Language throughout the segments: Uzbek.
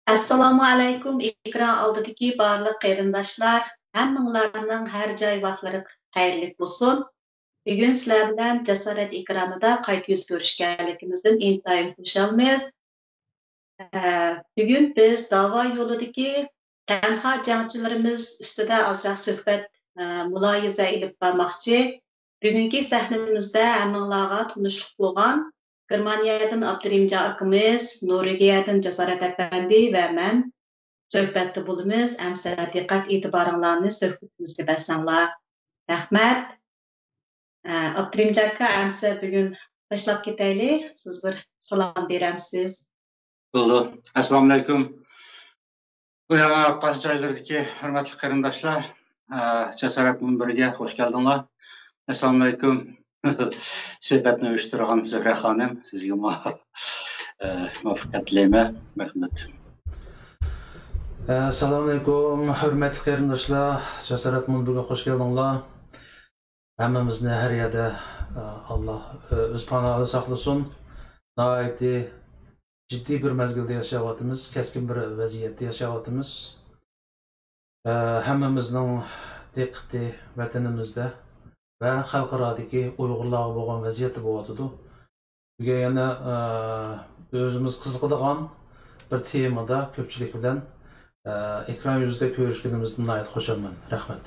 Assalomu alaykum ekran oldidagi barliq qarindoshlar. Hammanglarning har joy vaqtlari xayrli bo'lsin. Bugun sizlar bilan Jasorat ekranida qayta yuz ko'rishganligimizdan intayin xushalmiz. Bugun biz da'vo yo'lidagi tanho jangchilarimiz ustida ozroq suhbat, muloyiza ilib bormoqchi. Bugungi sahnamizda hammanglarga tanishlik bo'lgan Germaniyadan Abdurimja akamiz, Norvegiyadan Jasorat efendi ve men söhbetde bulunuz. Əmsə diqqət etibarınlarını söhbətimizə bərsənlər. Rəhmət. Abdurimja aka, əmsə bugün başlap ketəyli. Siz bir salam verəmsiz. Oldu. Assalamu alaikum. Bu yana qaz joylardagi hurmatli qarindoshlar, Jasorat munbiriga xush keldinglar. Assalamu alaikum. Söhbətni uyushtirgan Zöhra xonim, sizga muvaffaqiyat tilayman. Rahmat. Assalomu alaykum, hurmatli qarindoshlar. Jasorat munbiriga xush keldinglar. Hammamizni har yerda Alloh o'z panohida saqlasin. Nihoyatda jiddiy bir mezgilda yashayapmiz, keskin bir vaziyatda yashayapmiz. Hammamizning diqqati vatanimizda ve xalqaradaki Uyg'urlarga bo'lgan vaziyati bo'lyapti. Bugun yana o'zimiz qiziqadigan bir temada ko'pchilik bilan ekran yuzida ko'rishganimizdan nihoyat xursandman. Rahmat.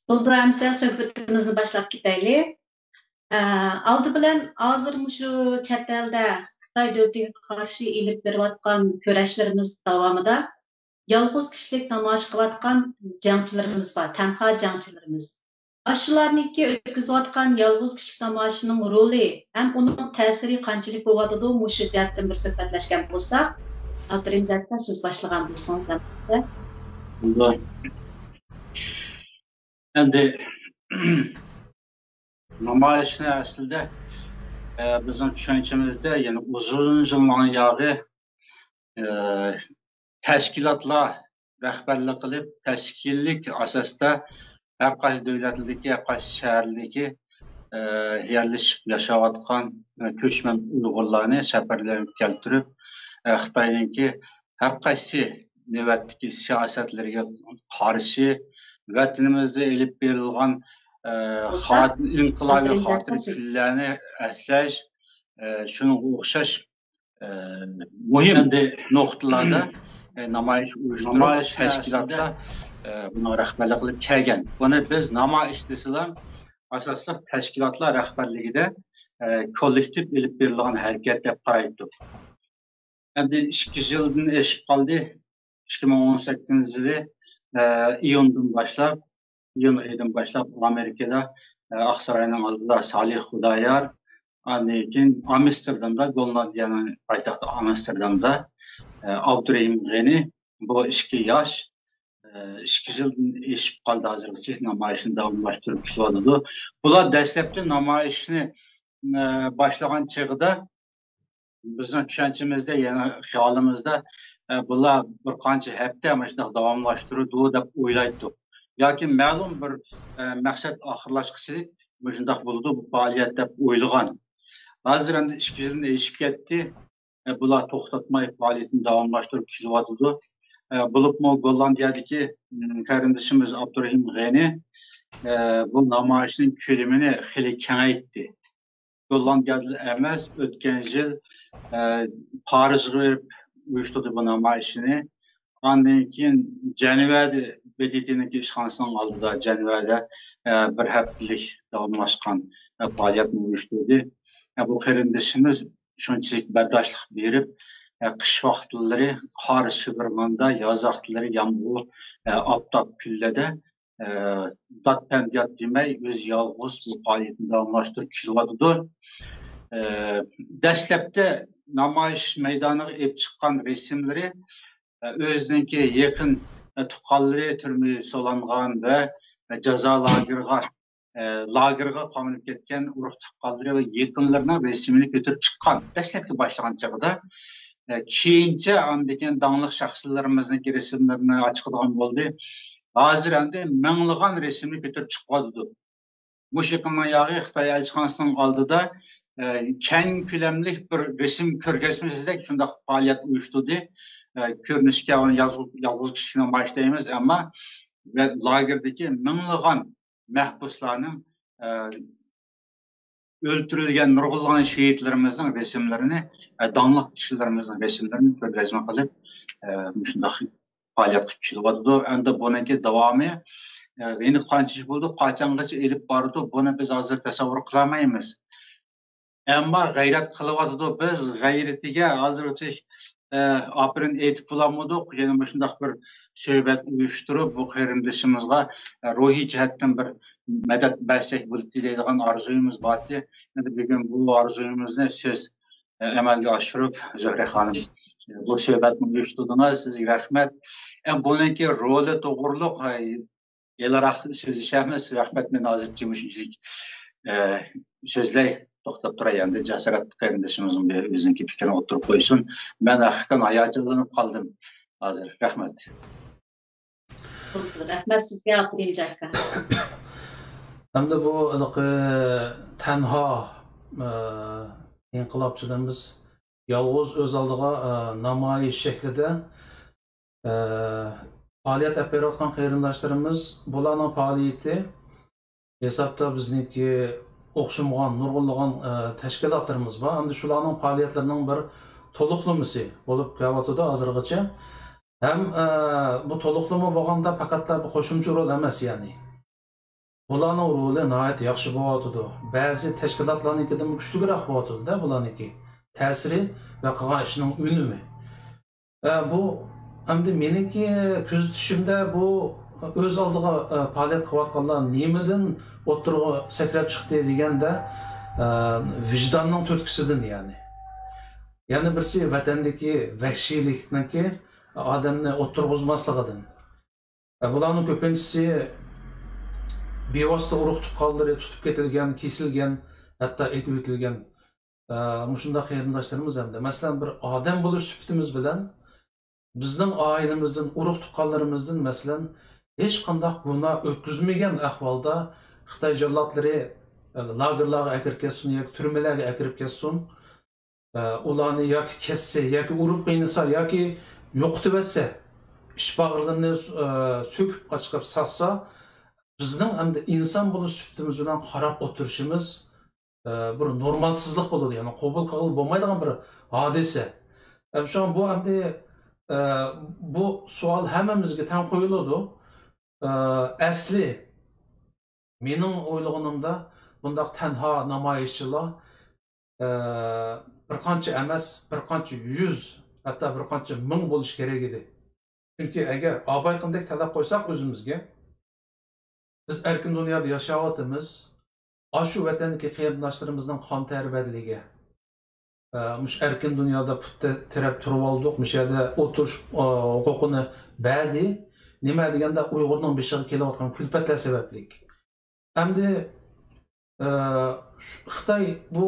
Bo'ldi, hamsa suhbatimizni boshlab ketaylik. Oldi bilan hozir shu chet elda Xitoy davlatiga qarshi ilib berayotgan kurashlarimiz davomida yolg'iz kishilik namoyish qilayotgan jangchilarimiz var, tanho jangchilarimiz. Shularniki o'tkazayotgan yolg'iz kishilik namoyishining roli ham uning ta'siri qanchalik bo'lyotidi, shu jihatdan bir suhbatlashgan bo'lsak, Abdurimja aka, siz boshlagan bo'lsangiz size. Endi namoyishni aslida bizning tushunchimizda, ya'ni uzun yillardan yağı təşkilatlar rəhbərlik qilib, təşkillik əsasda hər qaysı dövlətdəki, hər qaysı şəhərlərdəki yerləşib yaşayotgan köçmən Uyğurlarını səfərlərə keltirib, Xitayınki hər qaysı növbətdəki siyasətlərə qarşı vətənimizdə elib verilən inqilabi xatir küllərini əsləş, şuna oxşaş mühim noktalarda namoyish uyushtirib tashkilotlar buni rahbarlik qilib kelgan. Buni biz namoyish desak, asosli tashkilotlar rahbarligida kollektiv elib berilgan harakat deb qaraydik. Endi 2 yildan oshib qoldi. 2018-yili iyun oyidan boshlab Amerikada Aqsaroyning oldida Salih Xudoyor, Annekin Amsterdamda, Gollandiyanın paytaxtı Amsterdamda Abdurrahim G'ani bu 2 yaş 2 yıldan eşib qaldı hazırlıqçı namoyishni davomlashtirib kelyapti. Bular dastlabki namoyishni boshlagan chog'ida bizning tushunchimizda, yana xiyolimizda bular bir qancha hafta mana shunday davomlashtiradi deb o'ylaydik. Yoki ma'lum bir maqsad oxirlashqichilik shunday bo'ladi bu faoliyat deb o'ylagan. Hazır endi 2 yildan eşib ketdi. Bular to'xtatmay faoliyatini davomlashtirib kelyapti. Bulupmu Gollandiyadagi qarindoshimiz Abdurrahim G'ani bu namoyishning ko'lamini xili kengaytdi. Gollandiyada emas, o'tgan yil Parijga berib uyushtirdi bu namoyishni. Ondan keyin Jenevada BDT'niki ishxonasining oldida Jenevada bir haftalik davomlashgan faoliyatni uyushtirdi. Bu qarindoshimiz shunchalik bardoshlik berib, qish vaqtlari qor shivirmanda, yoz vaqtlari yomg'ir, oftob kunlarda dod-pandiyat demay o'z yolg'iz bu faoliyatni davomlashtirib kelyapti. Dastlabda namoyish maydoniga olib chiqqan rasmlari o'ziniki yaqin tuqqanlari turmaga solingan va jazo lagerga qamalib ketgan urug' tuqqanlari va yaqinlarining rasmini ko'tarib chiqqan. Dastlabki boshlagan chog'ida keyincha andikin danglik shaxslarimizni rasmlarini ochadigan bo'ldi. Hozir endi minglagan rasmni ko'tarib chiqyapti. Bu yaqindan yog'i Xitoy elchixonasining oldida keng ko'lamli bir resim ko'rgazmasida shunday faoliyat uyushtirdi. Ko'rinishga yolg'iz kishi boshlaymiz, ammo lagerdagi minglagan mahbuslarning o'ltirilgan nurg'ulg'an shehidlarimizning resimlarini, donliq kishilarimizning resimlarini ko'rgazma qilib, shunday faoliyatga kelyapti. Endi buniki davomi endi qancha bo'ldi, qachongacha elib bordi, buni biz hozir tasavvur qilolmaymiz. Ammo g'ayrat qilyapti. Biz g'ayratiga hozircha apirin aytib bo'lamadik. Yana shunday bir suhbat uyushtirib, bu qarindoshimizga ruhiy jihatdan bir madad bersak bo'lib deydigan orzuyimiz bor. Endi bugun bu orzuyimizni siz amalga oshirib, Zuhra xonim bu suhbatni uyushtirdingiz. Sizga rahmat. Buniki roli to'g'riliq elaraq so'zlashamiz. Rahmat, men hozircha mushunchalik so'zlay to'xtab turay. Endi Jasorat qarindoshimizning o'zining fikrini o'tirib qo'ysin. Men haqiqatan hayajonlanib qoldim hozir. Rahmat. Rahmat sizga, Abdurim aka. Hamda bu tanho inqilobchilarimiz yolg'iz o'z oldiga namoyish shaklida faoliyat olib berayotgan qarindoshlarimiz, bularning faoliyati hesabda bizniki o'xshamagan, nurg'unlagan tashkilotlarimiz bor. Endi shularning faoliyatlarining bir to'liqlamasi bo'lib kelyapti hozirgacha. Ham bu to'liqlama bo'lganda faqat bu qo'shimcha rol emas, ya'ni. Bularning roli nihoyat yaxshi bo'lyapti. Ba'zi tashkilotlarnikidan kuchliroq bo'lyapti-da bularniki. Ta'siri va qilgan ishining unumi. Bu endi meniki kuzatishimda bu o'z oldiga faoliyat qilayotganlar nimadan o'tirg'i sakrab chiqdi deganda vijdonning turtkisidan, ya'ni. Yana birisi vatandagi vahshiylikniki odamni o'tirg'izmasligidan. Bularning ko'pinchisi bevosita urug' tuqqanlari tutib ketilgan, kesilgan, hatto aytib o'tilgan shunday qarindoshlarimiz hamda. Masalan, bir odam bo'lish sifatimiz bilan bizning oilamizdan, urug' tuqqanlarimizdan masalan hech qanday gunoh o'tkazmagan ahvolda Xitoy jallodlari lagerlarga akirib ketsin yoki turmalarga akirib ketsin, ularni yoki kesse yoki urib qiynasa yoki yo'qitib etsa, ish bag'irlarini so'kib qochqab sassa, bizning hamda inson bo'lish sifatimiz bilan qarab o'tirishimiz bir normalsizlik bo'ladi, ya'ni qabul qilib bo'lmaydigan bir hodisa. Shu bu hamda bu savol hammamizga teng qo'yiladi. Asli mening o'ylaganimda bundaq tanho namoyishchilar bir qancha emas, bir qancha yuz, hatto bir qancha ming bo'lish kerak edi. Chunki agar obayqindek talab qo'ysak o'zimizga, biz erkin dunyoda yashayotimiz, shu vatandagi qarindoshlarimizning qon tarbiyaligiga, mush erkin dunyoda putta tirab turib oldik, mush yerda o'tirish huquqini berdi. Nima deganda Uyg'urning beshiga kelayotgan kulfatlar sababli. Hamda Xitoy bu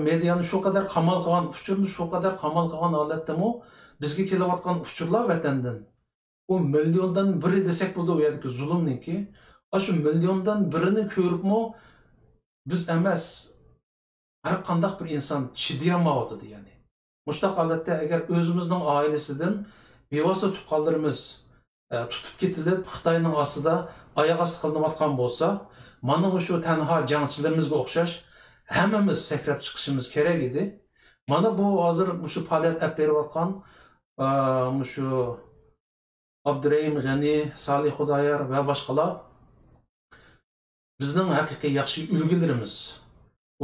mediani shu qadar qamal qilgan, uchurni shu qadar qamal qilgan holatdami, bizga kelayotgan uchurlar vatandan. U milliondan biri desak bo'ldi, u yerdagi zulmniki. Shu milliondan birini ko'ribmi, biz emas, har qanday bir inson chidayolmaydi, ya'ni. Mushtaq holatda agar o'zimizning oilasidan bevosita tuqqanlarimiz tutib ketilib, Xitoyning ostida oyoq osti qilinayotgan bo'lsa, mana shu tanho jangchilarimizga o'xshash hammamiz sakrab chiqishimiz kerak edi. Mana bu hozir shu faoliyat olib berayotgan shu Abdurim G'ani, Salih Xudoyor va boshqalar bizning haqiqiy yaxshi ulgularimiz.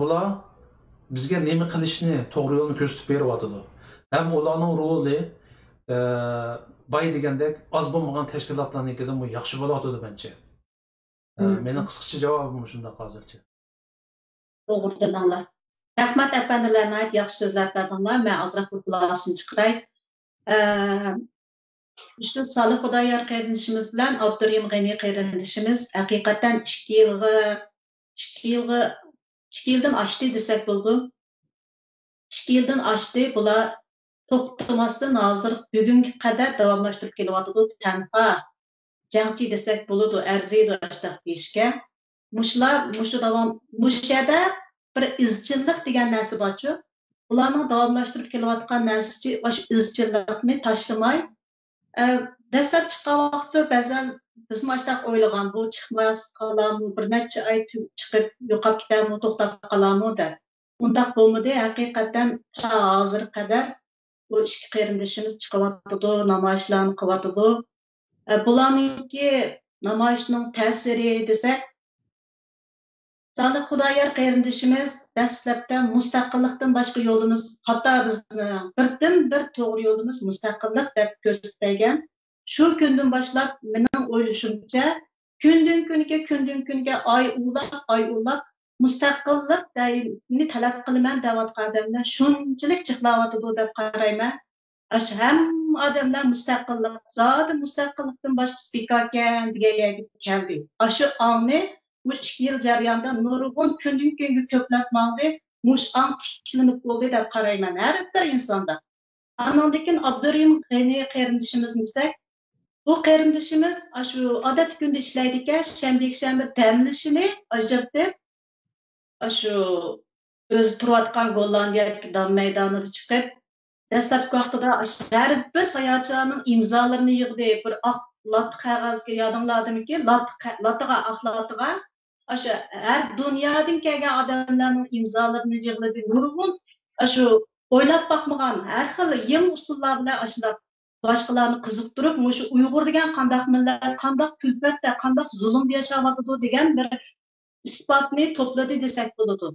Ular bizga nima qilishni, to'g'ri yo'lni ko'rsatib beryapti. Ham ularning roli bay degandek az bo'lmagan tashkilotlarnikidan bu yaxshi bo'lyapti menimcha. Mening qisqacha javobim shunday hozircha. To'g'ri dedinglar. Rahmat apandilar, nihoyat yaxshi so'zlar qildinglar. Men ozroq bir xulosani chiqaray. Shu Salih Xudoyor qarindishimiz bilan Abdurim G'ani qarindishimiz haqiqatan 2 yildan oshdi desak bo'ldi. 2 yildan oshdi. Bular to'xtamasdan hozir bugunga qadar davomlashtirib kelyapti. Tanho jangchi desak bo'ladi, arziydi ashtaq deyishga. Mushlar, mushu davom, mushada bir izchillik degan narsa borchu. Ularning davomlashtirib kelayotgan narsasi o'sha izchillikni tashlamay, dastlab chiqqan vaqtda ba'zan biz mashtaq o'ylagan bu chiqmas qolarmi, bir necha oy chiqib yo'qolib ketarmi, to'xtab qolarmi deb. Undaq bo'lmadi, haqiqatan ta hozir qadar bu ikki qarindishimiz chiqyapti, namoyishlarni qilyapti. Bularningki namoyishning ta'siri desak, Salih Xudoyor qarindishimiz dastlabda mustaqillikdan boshqa yo'limiz, hatto bizning birdan-bir to'g'ri yo'limiz mustaqillik deb ko'rsatgan. Shu kundan boshlab mening o'ylashimcha, kundan kunga oy ulab mustaqillik dayini talab qilaman deyotgan odamlar shunchalik chiqlayotdi deb qarayman. Hamma odamlar mustaqillikdan boshqa bekorkan degan keldi. Shu ongni bu 2 yil jarayonida nurg'un kundan kunga ko'plab maqdi, mush ong tiklanib bo'ldi deb qarayman har bir insonda. Andan keyin Abdurahim G'ani qarindishimizni desak, bu qarindishimiz shu odat kunda ishlaydi ekan, shanba damlashini ajratib, shu o'zi turayotgan Gollandiyadagi dam maydonida chiqib, dastlabki vaqtida har bir sayohatchilarning imzolarini yig'di, bir oq lat qog'ozga yodinglardimki, latiga oqlatiga shu har dunyodan kelgan odamlarning imzolarini yig'di. Nurg'un shu o'ylab boqmagan har xil yangi usullar bilan ashulab boshqalarni qiziqtirib, shu Uyg'ur degan qandoq millat, qandoq kulfatda, qandoq zulmda yashayotdi degan bir isbotni to'pladi desak bo'ladi.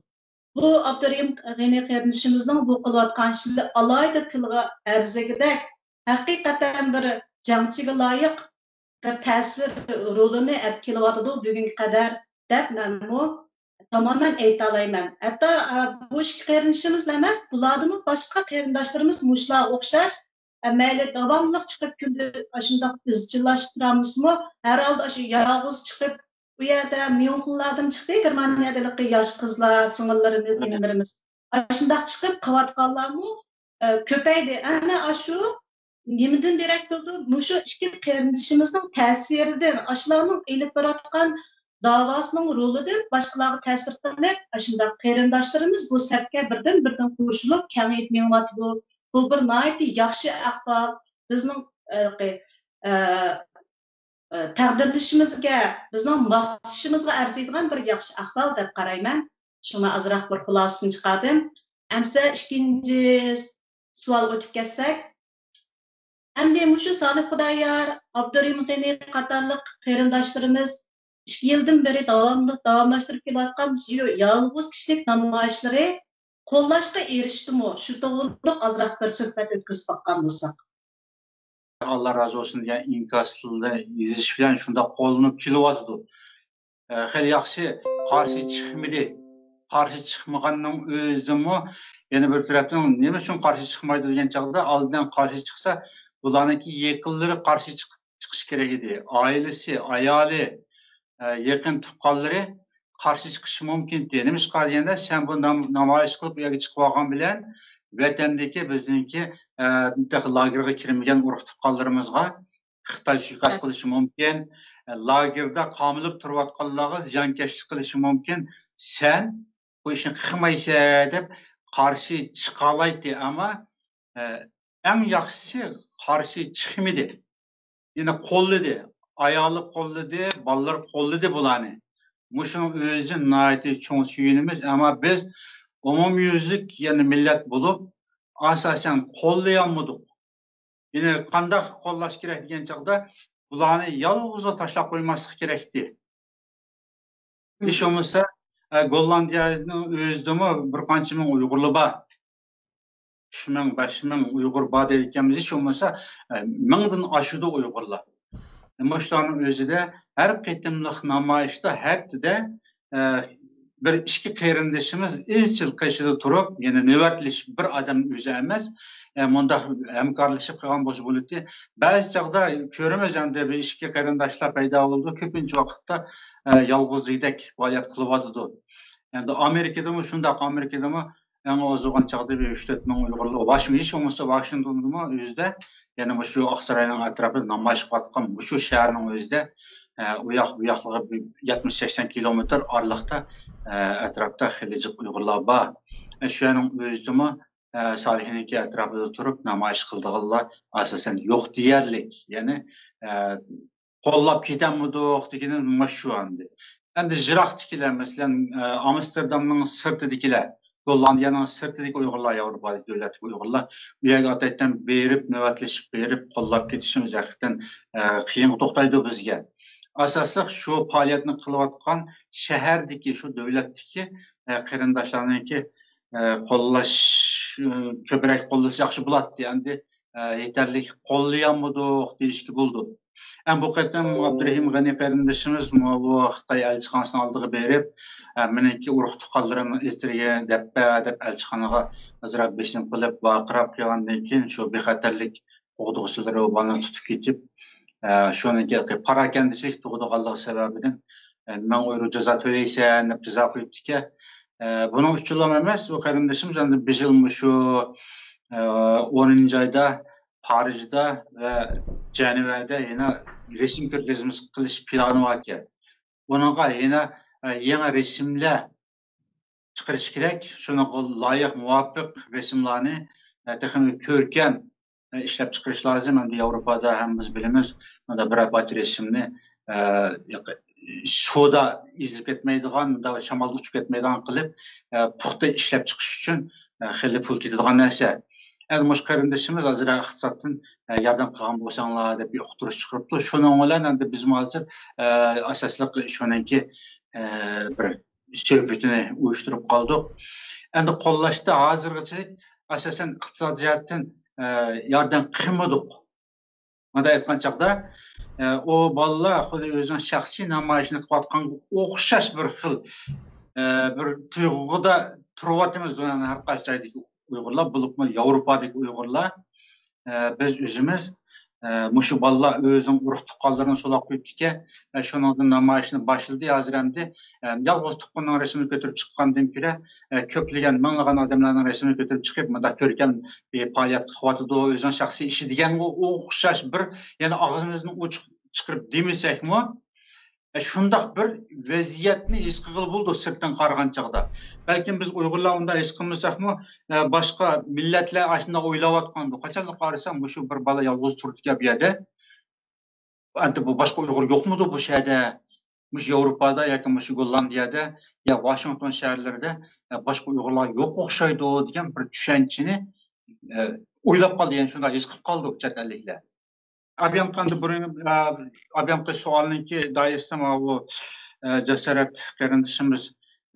Bu Abdurahim G'ani qarindishimizning bu qilayotgan ishini alohida tilga arzigidek haqiqatan bir jangchiga loyiq bir ta'sir rolini olib kelyapti bugunga qadar deb men tamoman ayta olmayman. Hatto bu ikki qarindishimiz emas, bularni boshqa qarindoshlarimiz mushlar o'xshash mayli davomli chiqib kunda shundoq izchillashtiramizmi, har holda shu yolg'iz chiqib bu yerda miyonlardan chiqdi, Germaniyadagi yosh qizlar, singillarimiz, inlarimiz. Shundoq chiqib qilayotganlarmi ko'paydi. Ana shu nimadan derak bo'ldi? Shu ikki qarindishimizning ta'siridan, shularning elib borayotgan davosining rolidan boshqalarga ta'sir qilib, shundoq qarindoshlarimiz bu safga birdan qo'shilib, kengayib miyapti. Bu bir nihoyatda yaxshi ahvol. Bizning taqdirlashimizga, bizning maqtashimizga arziydigan bir yaxshi ahvol deb qarayman. Shuni azroq bir xulosasini chiqardim. Amsa ikkinchi savolga o'tib ketsak, endi shu Salih Xudoyor, Abdurahim G'ani qatorliq qarindoshlarimiz 2 yildan beri davomlashtirib kelayotgan yolg'iz kishilik namoyishlari qo'llashga erishdimi? Shu to'g'riliq azroq bir suhbat o'tkazib boqqan bo'lsak. Allah razı olsun degan inkaslı izish bilan shunda qo'llanib kelyapti. Xeyli yaxshi qarshi chiqmadi. Qarshi chiqmaganning o'zidimi yana bir tarafdan nima uchun qarshi chiqmaydi degan chog'da oldindan qarshi chiqsa, bularniki yaqinlari qarshi chiqish kerak edi. Oilasi, ayoli, yaqin tuqqanlari qarshi chiqishi mumkin edi. Nima ish qilganda sen bu namoyish qilib bu yerga chiqib olgan bilan vatandagi bizniki lagerga kirmagan urug' tuqqanlarimizga Xitoy suiqasd qilishi mumkin. Lagerda qamilib turayotganlarga ziyonkashlik qilishi mumkin. Sen bu ishni qilmaysan deb qarshi chiqalaydi, ammo eng yaxshisi qarshi chiqmadi. Yine qo'lladi, ayoli qo'lladi, bolalar qo'lladi bularni. Mushuning o'zi nihoyatda cho'ng suyunimiz, ammo biz umumyuzlik yani millat bo'lib asosan qo'llayolmadik. Yine qanday qo'llash kerak degan chog'da bularni yolg'iz tashlab qo'ymaslik kerakdi. Hech bo'lmasa Gollandiyaning o'zidami bir qancha ming Uyg'urlar bor. 3000, 5000 Uyg'ur bor deyotganmiz, hech bo'lmasa mingdan oshadi Uyg'urlar. Shularning o'zida har qitimliq namoyishda haftada bir ikki qarindishimiz izchil qishida turib, ya'ni navbatlish bir odam o'zi emas, bunda hamkorlashib qilgan bo'lsa bo'ladi. Ba'zi chog'da ko'ramiz endi bir ikki qarindoshlar paydo bo'ldi, ko'pincha vaqtda yolg'izlikdek faoliyat qilyapti. Endi Amerikadami shundoq, Amerikadami eng ozg'in chog'da 3-4 ming Uyg'urlar Washington bo'lmasa Washingtonda o'zida, ya'ni shu Oqsaroyning atrofida namoyish qilayotgan shu shaharning o'zida u yoqligi 70-80 kilometr aralıqda etrafta xilicik Uyg'urlar bor. Shuning o'zidimi Salihninki etrafida turib namoyish qildiganlar asosan yo'q deyarlik. Ya'ni qo'llab ketammidiq deganing mana shu endi. Endi jiroqdagilar, masalan, Amsterdamning sirtidagilar, Gollandiyaning sirtidagi Uyg'urlar, Yevropadagi davlatdagi Uyg'urlar bu yerga ataydan berib, navbatlashib berib, qo'llab ketishimiz haqiqatan qiyin to'xtaydi bizga. Asosiy shu faoliyatni qilayotgan shahardagi, shu davlatdagi qarindoshlarniki qo'llash, ko'proq qo'llash yaxshi bo'ladi. Endi yetarli qo'llayolmadik deyishga bo'ldi. Bu qatam Abdurahim G'ani qarindoshimiz bu Xitoy elchixonasining oldiga berib, meniki urug' tuqqanlarimni izdirga deb elchixonaga azroq besim qilib, baqirab qo'ygandan keyin shu bexatarlik qo'g'dug'chilari bani tutib ketib, shuniki parakandichilik tug'diganligi sababidan men o'yru jazo to'laysan deb jazo qo'yibdiki, buning uchun emas, u qarindoshimiz endi bir yil shu 10 oyda Parijda ve Cenevre'de yine resim ko'rgazmasi qilish planı var ki, bununla yine yeni resimler çıkarış gerek, şuna layık, muvaffak resimlerini ko'rkam ishlab chiqarish lazım. Hem de Avrupa'da hem biz bilimiz, da bir abat resimni suda izlep etmeydiğen, da şamalda uçup etmeydiğen kılıp puxta ishlab chiqish uchun xeyli pul ketadigan narsa. Yani muş qarindoshimiz azroq iqtisoddan yordam qilgan bo'lsanglar deb uqtirish chiqiribdi. Shuning bilan endi biz hozir asosliq shuningki bir suhbatini uyushtirib qoldik. Endi qo'llashda hozirgacha asosan iqtisodiy jihatdan yordam qilmadik. Mana aytgan chaqda o bolalar xuddi o'zining shaxsiy namoyishini qilayotgan o'xshash bir xil bir tuyg'uda turyapmiz har qaysi joydagi Uyg'urlar, bulupmu Avrupa'daki Uyg'urlar biz o'zimiz mushu bolalar o'zining urug' tuqqanlarini so'lab qo'yibdiki, shuningdan namoyishni boshladi. Hozir endi yolg'iz tuqqanning rasmini ko'tarib chiqqandan ko'ra ko'plagan minglagan odamlarning rasmini ko'tarib chiqib, bunda ko'rkam faoliyat qilyotdi, o'zining shaxsiy ishi deganga o'xshash bir, ya'ni og'zimizni ochiq chiqarib demasakmi, shundoq bir vaziyatni his qilib bo'ldi sirtdan qaragan chog'da. Balkim biz Uyg'urlar unda his qilmasakmi, boshqa millatlar ashunda o'ylayotgandi. Qachon qarasam, shu bir bola yolg'iz turibdi bu yerda. Endi bu boshqa Uyg'ur yo'qmidi bu yerda? Mush Yevropada yoki mush Gollandiyada yo Washington shaharlarida boshqa Uyg'urlar yo'q o'xshaydi degan bir tushunchani o'ylab qoldi, ya'ni shunday his qilib qoldi chet elliklar. Abiyamqanda abiyamqa sualninki doirasida bu jasorat qarindoshimiz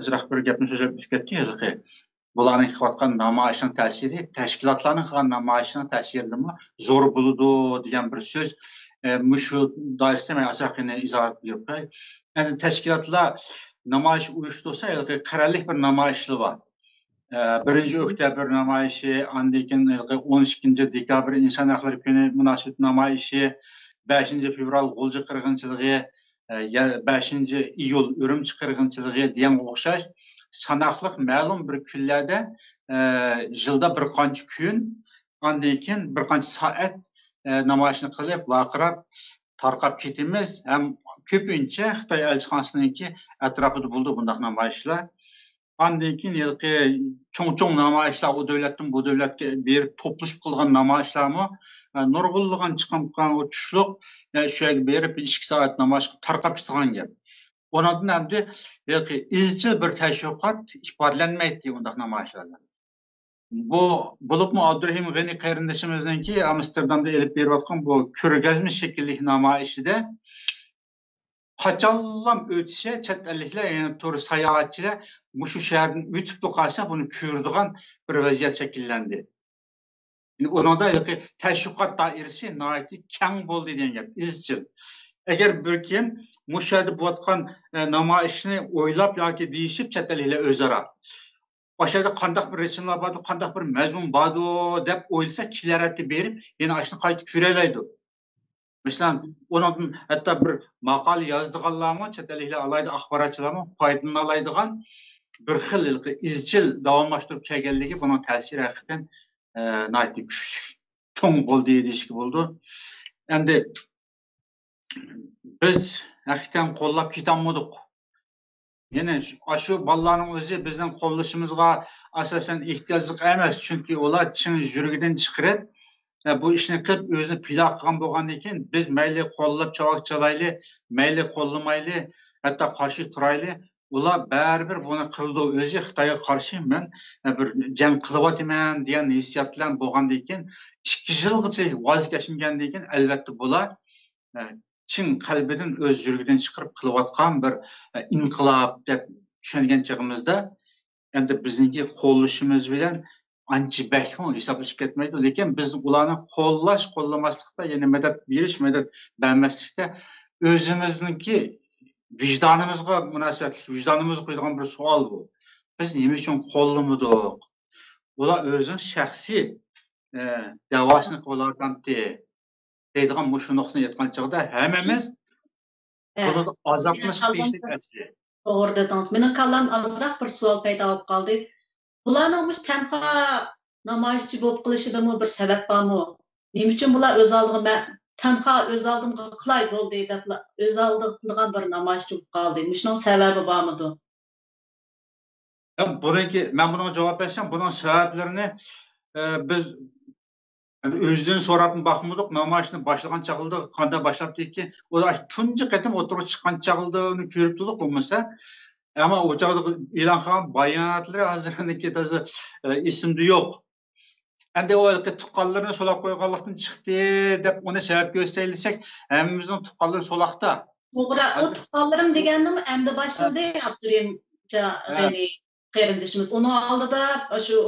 azroq bir gapni so'zlab ketdi. Bularning qilayotgan namoyishning ta'siri, tashkilotlarning qilgan namoyishning ta'siridimi zo'r bo'ladi degan bir so'z shu doirasida men azroqini izoh berib qo'yay. Ya'ni tashkilotlar namoyish uyushtirsa, qarorli bir namoyishlar bor. 1 oktyabr namoyishi, andan keyin 12 dekabr inson haqlari kuni munosib namoyishi, 5 fevral G'o'lji qirg'inchiligi, 5 iyul Urumchi qirg'inchiligi degan o'xshash sanoqli ma'lum bir kunlarda yilda bir qancha kun, andan keyin bir qancha soat namoyishni qilib, vaqirab tarqab ketamiz. Ham ko'pincha Xitoy elchixonasiningki atrofida bo'ldi bunday namoyishlar. Andan keyin cho'ng namoyishlar o davlatdan bu davlatga berib to'plashib qilgan namoyishlarmi nurg'unlagan chiqqan o tushliq shu yerga berib 2 soat namoyish tarqab ketgan gap. Ondan endi izchil bir tashviqot ifodalanmaydi bunday namoyishlarda. Bu bo'libmi Abdurahim G'ani qarindoshimizningki Amsterdamda elib berayotgan bu ko'rgazma shaklli namoyishida qachonlam o'tsa chet elliklar, ya'ni to'g'ri sayohatchilar shu shahardan o'tib qolsa buni ko'radigan bir vaziyat shakllandi. Onda tashviqot doirasi nihoyatda keng bo'ldi degan gap, izchil. Agar bir kim shu yerda bo'layotgan namoyishni o'ylab yoki deyishib chet elliklar o'zaro o'shada qanday bir resimlar bor, qanday bir mazmun bor deb o'ylasa, kilarati berib, yana ashuni qayta ko'ralaydi. Mesela ondan hatta bir maqal yazdıqanlarmı, chet elliklar alaydı, axborotchilarmi foydalanadigan bir xil izchil davomlashtirib kelganligi buning ta'siri haqiqatan nihoyatda kuchli, cho'ng bo'ldi deyishga bo'ldi. Endi biz hakikaten qo'llab ketolmadik. Yine şu bolalarning o'zi bizning qo'llashimizga asosan ehtiyojliq emas, chunki ular chin yuragidan chiqarib bu ishni qilib o'zini pila qilgan bo'lgandan keyin biz mayli qo'llab chavoq chalayli, mayli qo'llamayli, hatto qarshi turayli, ular baribir buni qildi. O'zi Xitoyga qarshi men bir jang qilyapman degan hissiyotlar bo'lgandan keyin 2 yilgacha voz kechmagandan keyin albatta bular chin qalbidan o'z yuragidan chiqarib qilayotgan bir inqilob deb tushungan chog'imizda endi bizniki qo'llashimiz bilan ancha bakmo hisoblashib ketmaydi, lekin biz ularni qo'llamaslikda, ya'ni madad berish, madad bermaslikda o'zimizniki vijdonimizga munosabatli, vijdonimizga qo'yadigan bir savol bu. Biz nima uchun qo'llamadik? Ular o'zining shaxsiy davosini qilyapti deydigan shu nuqtani aytgan chog'da hammamiz buni azoblanib ketishlik asli. To'g'ri dedingiz. Mening kallam azroq bir savol paydo bo'lib qoldi. Bularning bu tanho namoyishchi bo'lib qilishidami bir sabab bormi? Nima uchun bular o'z oldiga tanho o'z oldiga qilay bo'ldi deb o'z oldiga qilgan bir namoyishchi bo'lib qoldi. Shuning sababi bormidi? Ben buna cevap versem, bunun sebeplerini biz özden so'rab bakmadık. Namoyishni başlagan çağıldı, qanday başlap ki, o da tunji qatim o'tirib chiqqan chağıldı, uni ko'rib turdik bo'lmasa, ama o chaqda e'lon qilgan bayonotlari hozirniki to'zi esimda yo'q. Endi o tuqqanlarni so'lab qo'yganlikdan chiqdi deb uni sabab gösterilsek, hammamizning tuqqanlari so'laqda. To'g'ri, o tuqqanlarim deganim endi boshida Abdurim qarindishimiz. Uni oldida shu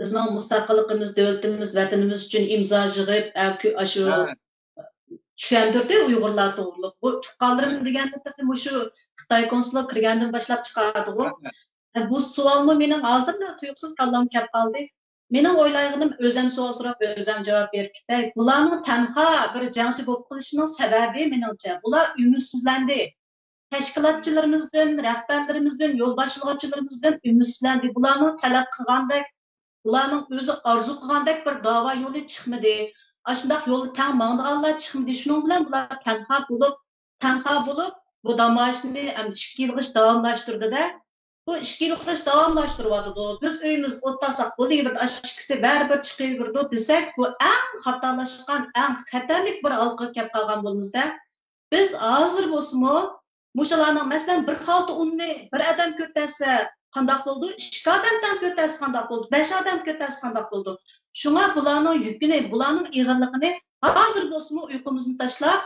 bizning mustaqilligimiz, davlatimiz, vatanimiz uchun imzo yig'ib, shu tushundirdi Uyg'urlar to'g'riliq. Bu tuqqanlarim deganda shu Xitoy konsulluq kirgandan boshlab chiqadi-ku. Bu savolni mening hozirda tuyuqsiz kallam kelib qoldi. Mening o'ylayganim o'zim savol so'rab, o'zim javob berib ketay. Bularning tanho bir jangchi bo'lib qolishining sababi meningcha, bular umidsizlandi. Tashkilotchilarimizdan, rahbarlarimizdan, yo'l boshlovchilarimizdan umidsizlandi. Bularning talab qilgandek, bularning o'zi orzu qilgandek bir da'vo yo'li chiqmadi. Ashundaq yo'lni tang mangdiganlar chiqmadi. Shuning bilan bular tanho bo'lib, bu namoyishni 2 yilgacha davomlashtirdi-da. Bu 2 yilgacha davomlashtiryapti. Biz uyimiz o'tlasak, bu bir ashkisi baribir chiqaverdi desak, bu eng xatolashgan, eng xatarlik bir halqa kelib qolgan bo'lmizda. Biz hozir bo'lsa-mu, mushalarning masalan bir xalta unni bir odam ko'tarsa qandoq bo'ldi? 2 odamdan ko'tarsa qandoq bo'ldi? 5 odam ko'tarsa qandoq bo'ldi? Shunga bularning yukini, bularning ig'irligini hozir bo'lsa-mu uyqumizni tashlab,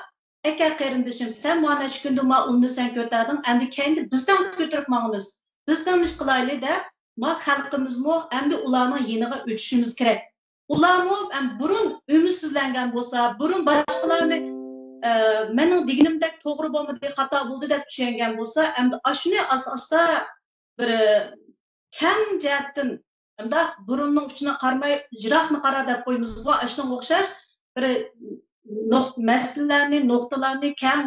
aka qarindishim, sen mana shu kunda ma unni sen ko'tarding, endi kendi bizdan ko'tarib mangimiz. Bizdan ish qilayli deb, ma xalqimizmi endi ularning yeniga o'tishimiz kerak. Ularmi burun umidsizlangan bo'lsa, burun boshqalarni mening deganimdek to'g'ri bo'lmadi, xato bo'ldi deb tushungan bo'lsa, endi shuni asosda bir kam jihatdan hamda burunning uchini qarmay, jiroqni qara deb qo'ymizga, shunga o'xshash bir masalalarni, nuqtalarni kam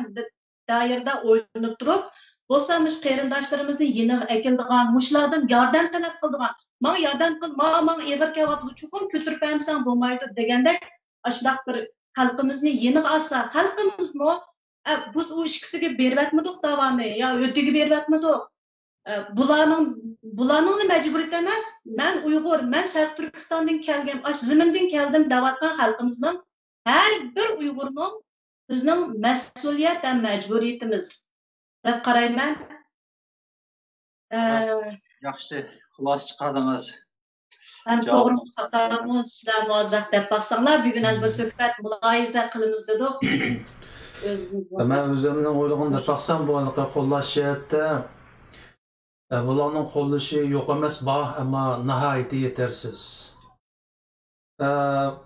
doirada o'ylanib turib, bo'lsamiz qarindoshlarimizni yeniga akildigan, mushlardan yordam talab qildigan, "Men yordam qil, men eg'ir kelyapti, chuqur ko'tarib hamsan bo'lmaydi" degandek, ashundoq bir xalqimizni yeniga olsa, xalqimizmi biz u ishkisiga beryapmidik davomni, yo o'tiga beryapmidik. Bularning majburiyati emas. Men Uyg'ur, men Sharq Turkistondan kelgan, zimindan keldim deyotgan xalqimizning har bir Uyg'urning bizning mas'uliyat va majburiyatimiz deb qarayman. Yaxshi, xulos chiqardingiz. Ben to'g'ri xatomi, sizlar muozraq deb baqsanglar, bugun ham bir suhbat muloyiza qilamiz dedik. Men o'zimning o'ylaganda baqsam, bu aniq qo'llash jihatda bularning qo'llashi yo'q emas, bor, ammo nihoyatda yetarsiz.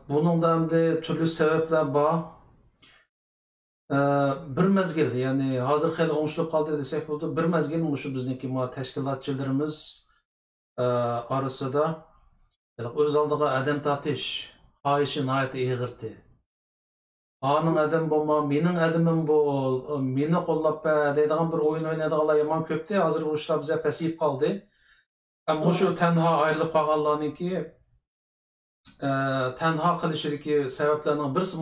Buningda hamda turli sabablar bor. Bir mezgil, ya'ni hozir xeyli o'ngishib qoldi desak bo'ldi, bir mezgil shu bizniki tashkilotchilarimiz orasida o'z oldiga adam tortish xohishi nihoyatda ig'irdi. Aning adam bo'lma, mening adamim bo'l, meni qo'llab deydigan bir o'yin o'ynaydiganlar yomon ko'pdi. Hozir bu ishlar bizga pasayib qoldi. Ammo shu tanho ayrilib qolganlarniki tanho qilishidagi sabablarning birisi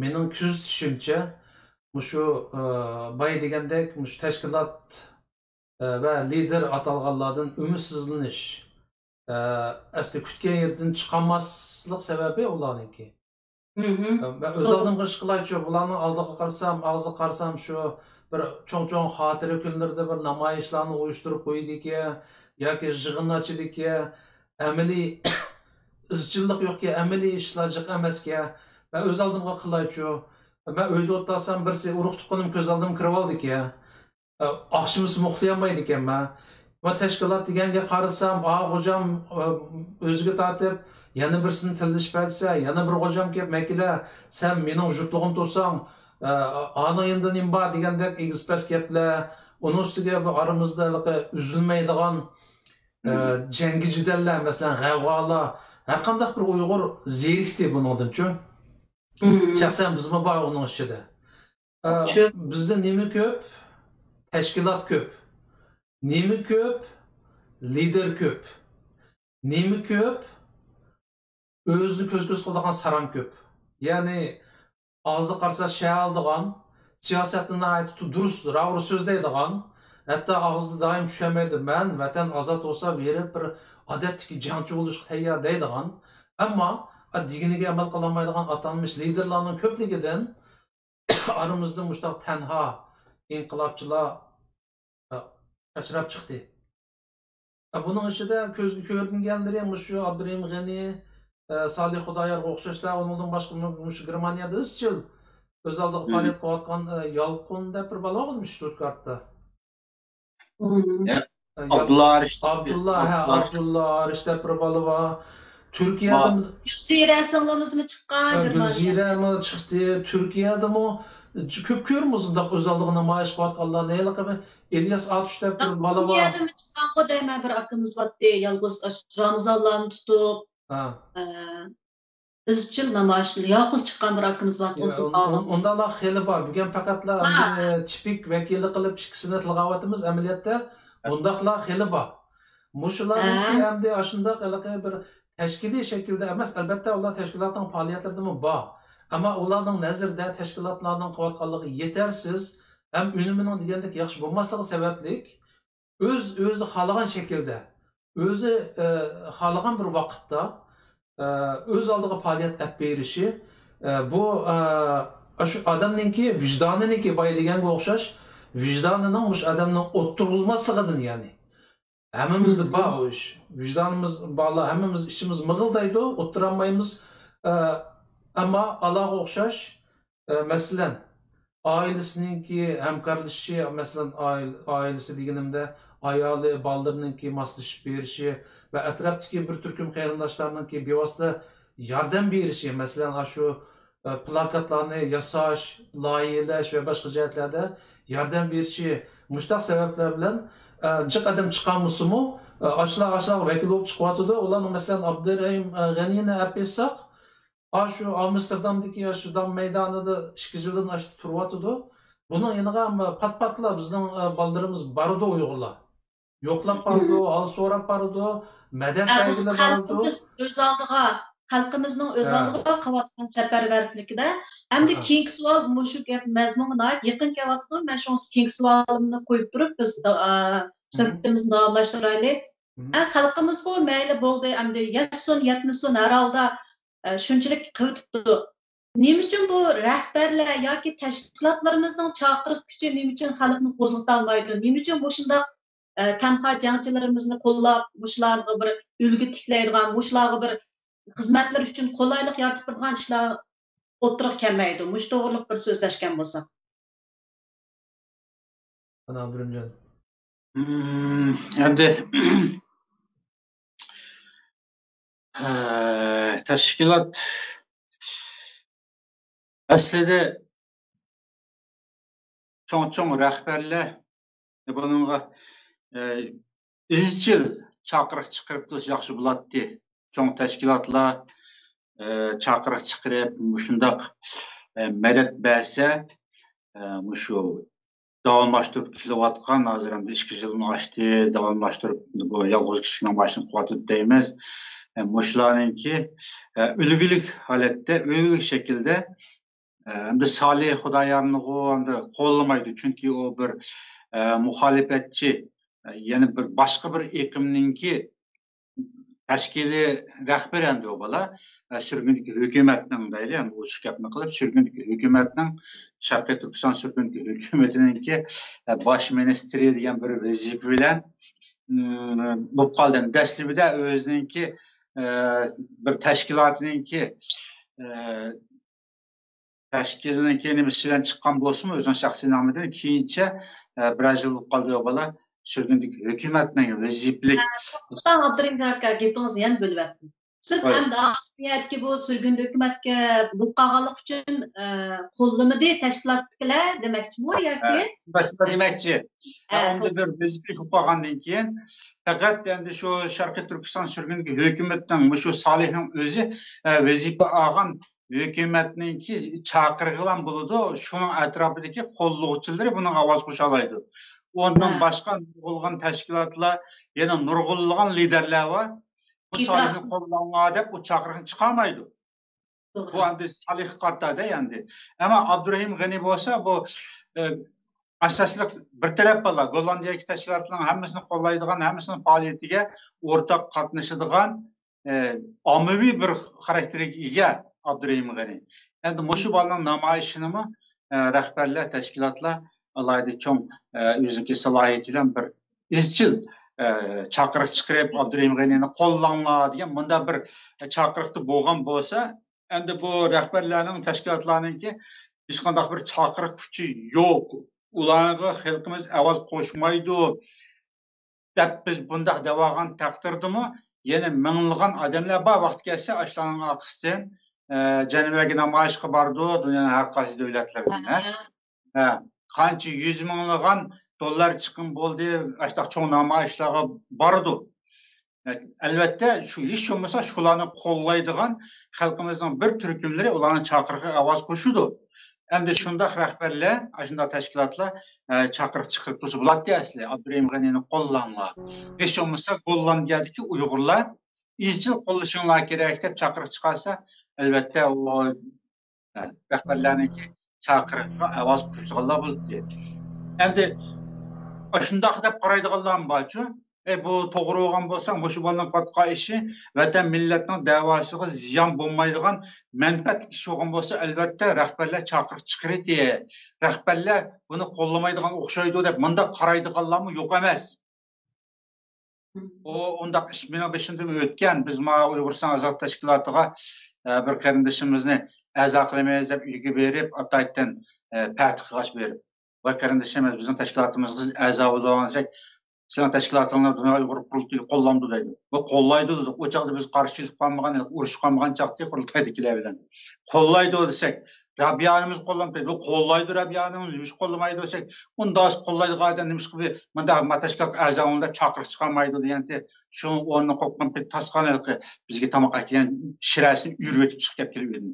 mening kuzatishimcha Muşu bay degendek muş teşkilat ve lider atalganlardan ümitsizleniş. Asli kütken yerden çıkamazlık sebebi olanınki. Ben öz aldığım kışkılayçı, bulanın aldığı qarsam, ağzı qarsam şu bir çoğun hatırı günlerde bir namayışlarını uyuşturup koydu ki, yoki jığın açıdı ki, ameli izchillik yok ki, ameli işler jıq emas ki. Ben öz aldığımga qılayçı. Ben öyde otasam birisi urug' tuqqanim ko'z aldım kirib oldi ki. Akşamız muxlayamaydı ekan ben. Ben teşkilat degenge qarasam, hocam özüge tartib, yana birisini tildishib aytsa, yana bir hocam kelib, "Makila, sen mening jutlug'im to'sang, ana endi nim bor" degandek egizpas gaplar. Onun ustiga aramizda üzülmaydigan jangi jidallar, masalan, g'avg'olar, har qanday bir Uyg'ur zerikdi buningdan-chu. Shaxsan bizmi bor uning ichida. Bizda nima ko'p? Teşkilat köp. Nemi köp? Lider köp. Nemi köp? Özünü köz qıldıgan saran köp. Yani ağzı qarsa şey aldığan, siyasetine ait durus, ravru sözleydigan, hatta ağzı daim düşemeydi. Ben vatan azat olsa verip bir adetki cançı oluş tayyor deydigan. Ama diginiga amal qılamaydigan atanmış liderlarning köpligidan aramızda muştaq tenha inqilabçılar kaçırıp çıktı. Bunun içinde közgü görüngenleri şu Abdurrahim Gani, Salih Xudayar oxşaşlar, ondan başka Germaniyada izchil öz aldığı faaliyet qilayotgan Yalqin deb bir bala olmuş Stuttgartda. Abdullah Arish deb bir bala var. Türkiye'de Gülzire singlimizmi mı çıkan? Gülzire mi çıktı? Türkiye'de mi? Köp görmüyoruz da özelliğine maaş qilayotganlar neyli İlyas Atüş deb bir bala var. Türkiye'de mi çıkan o deyme bir akımız vardı. Yalnız Ramazanlarını tutup izchil namoyishlar yolg'iz chiqqan bir akimiz bor. Ondalar xeyli bor. Bugun faqatlar tipik vakili qilib chiqishini tilg'avatimiz amaliyotda undaqlar xeyli bor. Mushularniki hamda shundoq bir tashkiliy shaklda emas, albatta ular tashkilotning faoliyatlarida bor. Ama ularning nazarda tashkilotlarning qilayotganligi yetarsiz, ham unumini degandek yaxshi bo'lmasligi sababli o'zi xohlagan shaklda, o'zi xohlagan bir vaqtda öz aldığı faaliyet ep berişi bu şu adamninki vicdanınki bay deganga o'xshash vicdanının muş adamning o'ttirg'izmasligidan yani. Hammamizda bor o ish. Vicdanimiz bor, hammamiz ishimiz mig'ildaydi, o'ttirolmaymiz. Ama Allah'a o'xshash masalan ailesininki hamkorlashishi, masalan ailesi deganimda ayoli baldırınınki maslashib berishi ve etrafdagi bir turkum qarindoshlarningki bevosita yordam berishi, masalan shu plakatlarni yasash, loyihalash va boshqa jihatlarda yordam berishi, mushtaq sabablar bilan jiq adam chiqamisimu ashlar vakil bo'lib chiqyotdi. Ularning masalan Abdurrahim G'aniyni olib bersak, shu Amsterdamdagi shu dam maydonida 2 yildan oshdi turyotdi. Buning yaniga pat-patlar bizning baldırimiz bardi Uyg'urlar. Yo'qlab bardi, hal so'rab bardi, madad belgilar bardi. Öz aldığı xalqimizning öz aldığı qilayotgan safarbarlikda hamda keyingi savol shu gap mazmunga yaqin kelyapti. Men shu keyingi savolimni qo'yib turib biz suhbatimizni davomlashtiraylik. Xalqimizga mayli bo'ldi, hamda yetsin, yetmasin har holda shunchalik qilibdi. Nima uchun bu rahbarlar yoki tashkilotlarimizning chaqiriq kuchi nima uchun xalqni qo'zg'ata olmaydi? Nima uchun bu shunday tanha jangchilarimizni qo'llab, mushlarga bir ulgu tiklaydigan, mushlarga bir xizmatlar uchun qulaylik yaratib turgan ishlar o'tiriq kelmaydi. Mush to'g'riliq bir so'zlashgan bo'lsak. Ana Abdurrahimjon. Endi tashkilot aslida cho'ng rahbarlar bunga izchil chaqiriq chiqarib tursa yaxshi bo'ladi. Cho'ng tashkilotlar chaqiriq chiqarib shundoq madad bersa, shu davomlashtirib kelayotgan hozir ham 2 yilni oshdi, davomlashtirib bu yolg'iz kishining boshini quvvatib deymiz. Mushularninki ulgulik holatda, ulgulik shaklda Endi Salih Xudoyorlig'i endi qo'llamaydi, chunki u bir muxolifatchi, yana bir boshqa bir eqimninki tashkiliy rahbar endi u bola. Sürgündeki hükümetning deyli, endi o'sha gapni qilib, sürgündeki hükümetning Sharqiy Turkiston sürgündeki hükümetininki bosh ministri degan bir vazifa bilan bo'lib qoldi. Dastlabida o'zininki bir tashkilotininki nimasi bilan chiqqan bo'lsin, o'zining shaxsiy nomidan keyincha bir yil bo'lib qoldi u bola sürgündeki hükümetning vazifalik. To'xtam Abdurahim aka, gapingizni yana bo'lyapman. Siz ham asosiyatki bu sürgün hükümetga bo'lib qolganlik uchun qo'llamadi tashkilotdagilar demoqchimi yoki? Başta demoqchi. Onda bir vazifalik bo'lib qolgandan keyin faqat endi shu Sharqiy Turkiston sürgündeki hükümetning shu Salihning o'zi vazifa olgan hükümetninki chaqirg'ilan bo'ladi. Shuning atrofidagi qo'llovchilari buning ovoz qo'sha oladi. Ondan başqa bo'lgan tashkilotlar, yana nurg'unlagan liderlar var. Bu Salihni qo'llanma deb u chaqiriqni chiqarmaydi. Bu endi Salih qartada endi. Ama Abdurahim G'ani bo'lsa bu asosliq bir taraf bo'lar. Gollandiyadagi tashkilotlarning hammasini qo'llaydigan, hammasini faoliyatiga o'rtaq qatnashadigan ommaviy bir xarakterga ega Abdurahim G'ani. Endi mushu bolaning namoyishini rahbarlar, tashkilotlar alayda cho'ng o'ziniki salohiyati bilan bir izchil chaqiriq chiqarib Abdurahim G'anini qo'llanglar degan bunda bir chaqiriqda bo'lgan bo'lsa, endi bu rahbarlarning, tashkilotlarninki hech qanday bir chaqiriq kuchi yo'q. Ularga xalqimiz ovoz qo'shmaydi deb biz bundaq devagan taqdirdimi, yana minglagan odamlar bor vaqt kelsa ashlarning orqasidan Janubiga namoyishga bordi, dunyoning har qaysi davlatlaridan. Qancha 100 minglagan dollar chiqim bo'ldi, ashta cho'ng namoyishlarga bordi. Albatta, shu hech bo'lmasa shularni qo'llaydigan xalqimizning bir turkumlari ularning chaqiriqiga ovoz qo'shadi. Endi shunday rahbarlar, shunday tashkilotlar chaqiriq chiqarib tursa bo'ladi asli. Abdurahim G'anini qo'llanglar. Hech bo'lmasa Gollandiyadagi Uyg'urlar izchil qo'llashinglar kerak deb chaqiriq chiqarsa, albatta u rahbarlarning chaqiriqqa ovoz qo'shganlar bo'ladi. Endi shunday deb qaraydiganlar borchu, bu to'g'ri bo'lgan bo'lsa, shu bolaning qatqa ishi vatan millatning davosiga ziyon bo'lmaydigan manfaat ish bo'lgan bo'lsa, albatta rahbarlar chaqiriq chiqaradi. Rahbarlar buni qo'llamaydigan o'xshaydi deb bunda qaraydiganlarmi yo'q emas. Undaq ish mening beshimdan o'tgan. Biz Uyg'uriston ozod tashkilotiga bir qarindishimizni a'zo qilamiz deb uyga berib, ataydan patqiqash berib. Va qarindishimiz bizning tashkilotimizga a'zo bo'lgansak, sizning tashkilotinglar dunyo Uyg'ur qurultiyi qo'llanadi deydi. Bu qo'llaydi dedi. O chaqda biz qarshilik qilmagan, urush qilmagan chaqda qurultaydikilar bilan. Qo'llaydi desak, Rabiyanimiz qo'llanmaydi. Bu qo'llaydi Rabiyanimiz, biz qo'llamaydi desak, undas qo'llaydi qaydan nima qilib, menda tashkilot a'zolariga chaqiriq chiqarmaydi deganda, shu o'rni qo'ygan tasqanilqi bizga tamoq aytgan shirasini yurib chiqib kelib edi.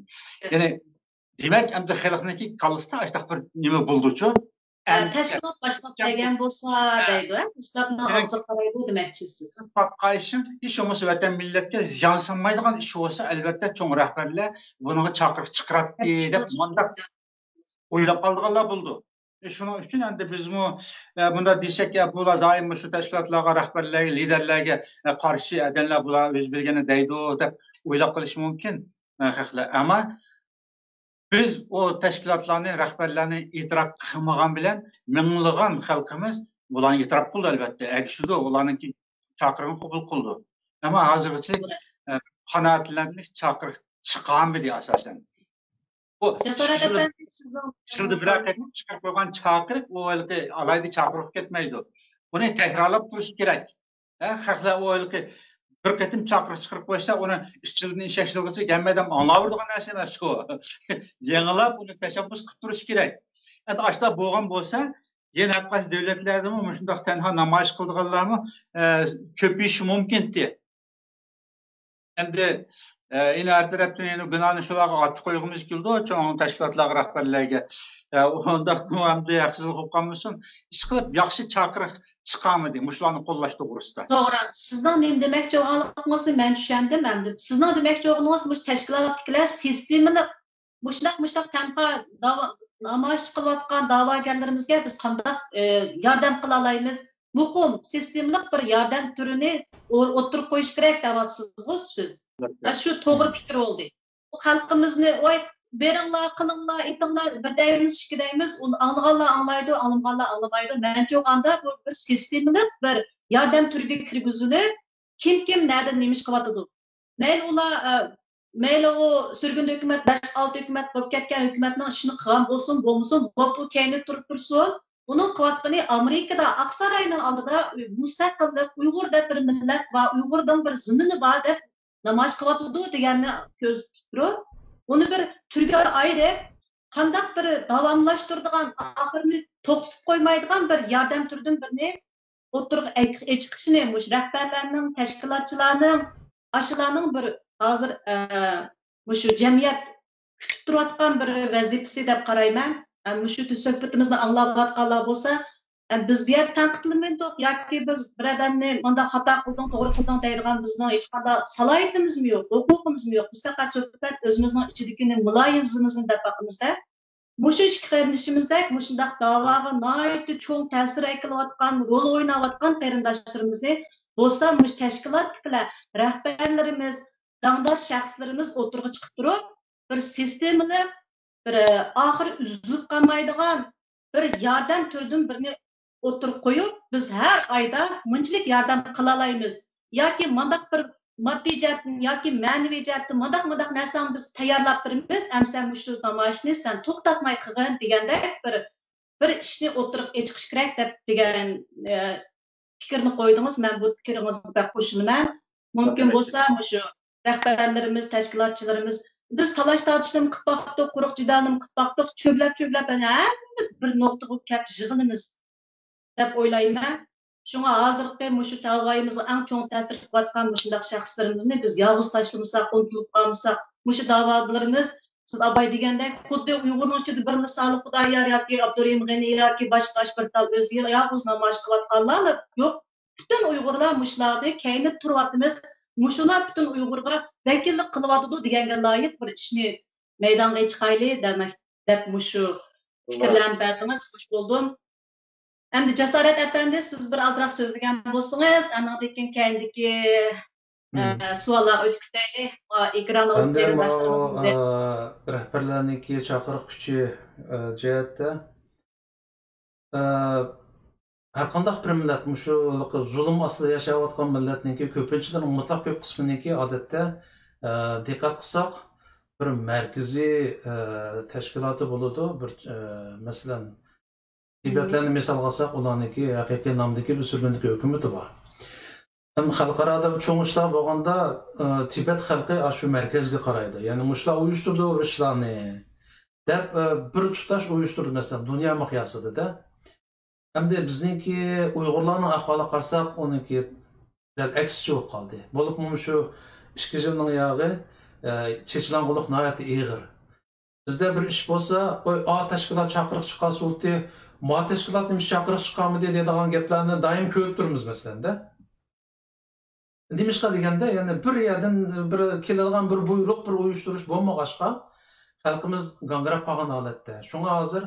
Ya'ni demak, endi xalqniki kallasida ashtaq bir nima bo'ldi-chu? Tashkilot boshlab bergan bo'lsa deydi, tashkilotning og'zi qaraydi demoqchisiz. Qayshim hech bo'lmasa vatan millatga ziyon solmaydigan ish bo'lsa, albatta cho'ng rahbarlar buniga chaqiriq chiqaradi deb mundaq o'ylab qolganlar bo'ldi. Shuning uchun endi biz bunda desak, bular doim shu tashkilotlarga, rahbarlarga, liderlarga qarshi adamlar bular o'z bilgani deydi deb o'ylab qilish mumkin. Ammo biz o tashkilotlarning rahbarlarini e'tirof qilmagan bilan minglagan xalqimiz bularni e'tirof qildi albatta. Aksida ularning chaqirig'ini qabul qildi. Ammo hozirgacha qanoatlanib chaqiriq chiqmadi asosan. Bu shildi bir qaytib chiqarib qo'ygan chaqiriq u alayda chaqiriq ketmaydi. Buni takrorlab turish kerak. Xalqlar u bir qatim chaqiriq chiqarib qo'ysa, uni ishchilni ishashilgacha gammadan anglaveradigan narsa emas shu. Yangilab uni tashabbus qilib turish kerak. Endi ashta bo'lgan bo'lsa, yana qaysi davlatlarda shunday tanho namoyish qilganlarmi ko'payishi mumkin-di. Endi har tarafdan yana gunohni shularga otib qo'ygimiz keldi, cho'ng tashkilotlar rahbarlariga. Unda hamda yaxshilik qilganmisan, ish qilib yaxshi chaqiriq chiqamidi, mushlarni qo'llash to'g'risida. To'g'ri. Sizning nima demoqchi bo'lganingizni men tushundim. Sizning demoqchi bo'lganingiz bu tashkilotlar sistemali muştaq tanha namoyish qilayotgan da'vogarlarimizga biz qanday yordam qila olamiz? Muqim sistemlik bir yordam turini o'tirib qo'yish kerak deyapsizku siz. Shu to'g'ri fikr bo'ldi. Bu xalqimizni voy beringlar, qilinglar, aytinglar, bir deymiz, ikki deymiz, uni anglaganlar anglaydi, anglamaganlar anglamaydi. Menimcha o'ganda bu bir sistemlik bir yordam turiga kirgizilib, kim nereden nima ish qilyotdi? Mayli ular mayli o sürgün hükümet 5-6 hükümet bo'lib ketgan hükümetning ishini qilgan bo'lsin, bo'lmasin, bu keyni turib tursin. Uning qilayotgani Amerikada Aqsaroyning oldida mustaqillik, Uyg'ur deb bir millat va Uyg'urdan bir zimini bor deb namoyish qilyotdi deganni ko'z tutib turib, uni bir turga ayirib, qandaq bir davomlashtiradigan, oxirini to'xtatib qo'ymaydigan bir yordam turidan birini o'tirib chiqishini, mush rahbarlarning, tashkilotchilarning, ashularning bir hozir shu jamiyat kutib turayotgan bir vazifasi deb qarayman. Shu suhbatimizni anglayotganlar bo'lsa, biz bu yerda tanqidlamaydiq yoki biz bir odamni bunday xato qilding, to'g'ri qilding deydigan bizning hech qanday salohiyatimiz yo'q, huquqimiz yo'q. Biz faqat suhbat o'zimizning ichidagi muloyizimizni deb baqimizda. Mushu ikki qarindishimizda mushundaq da'voga nihoyatda cho'ng ta'sir qilayotgan, rol o'ynayotgan qarindoshlarimizni bo'lsa, mush tashkilotlar rahbarlarimiz, dangdor shaxslarimiz o'tirg'i chiqib turib, bir sistemali, bir oxir uzilib qolmaydigan bir yordam turidan birini o'tirib qo'yib, biz har oyda bunchalik yordam qila olamiz. Yoki mandaq bir moddiy jihatdan yoki ma'naviy jihatdan mandaq narsani biz tayyorlab turibmiz. Amsan shu namoyishni sen to'xtatmay qilgin degandek bir ishni o'tirib chiqish kerak deb degan fikrni qo'ydingiz. Men bu fikringizga qo'shilaman. Mumkin bo'lsa shu rahbarlarimiz, tashkilotchilarimiz biz talash tortishni qilib baqdik, quruq jidalni qilib baqdik, cho'blab hammamiz bir nuqtaga kelib yig'ilamiz deb o'ylayman. Shunga hozirgi shu tavayimizga eng cho'ng ta'sir qilayotgan shunday shaxslarimizni biz yolg'iz tashlamasak, unutilib qolmasak, shu da'volarimiz siz abay degandek xuddi Uyg'urning ichida bir misoli Xudoyor yoki Abdurahim G'aniy yoki boshqa bir tal o'zi yo'q namoyish qilayotganlar yo'q. Butun Uyg'urlar mushlarni kayinib turyapmiz. Mushular butun Uyg'urga vakillik qilyapti deganga loyiq bir ishni maydonga chiqayli demak deb mushu fikrlarni bertiniz. Xush bo'ldim. Endi Jasorat efendi siz bir ozroq so'zlagan bo'lsangiz, anaqdagi keyindagi savollar o'tib ketaylik. Ekran o'rtasida rahbarlarniki chaqiriq kuchi jihatda har qanday bir millat shu zulm ostida yashayotgan millatniki ko'pinchadan mutlaq ko'p qisminiki odatda diqqat qilsak bir markaziy tashkiloti bo'ladi. Bir masalan Tibetlarni misol olsak, ularniki haqiqiy nomdagi bir sürgündagi hukumati bor. Xalqaro cho'ng ishlar bo'lganda Tibet xalqi shu markazga qaraydi. Ya'ni mushlar uyushtirdi ishlarni deb bir tutash uyushtirdi masalan dunyo miqyosida. Hamda bizniki Uyg'urlarning ahvoli qarasak, uniki dal aksicha bo'lib qoldi. Bo'libmi shu 2 yilning yog'i chechlang'uliq nihoyatda ig'ir. Bizda bir ish bo'lsa, tashkilot chaqiriq chiqarsa, ma tashkilot nima chaqiriq chiqarmidi deydigan gaplarni doim ko'rib turibmiz masalanda. Nimishqa deganda, ya'ni bir yerdan bir keladigan bir buyruq, bir uyushtirish bo'lmag'achqa xalqimiz gangrab qolgan holatda. Shunga hozir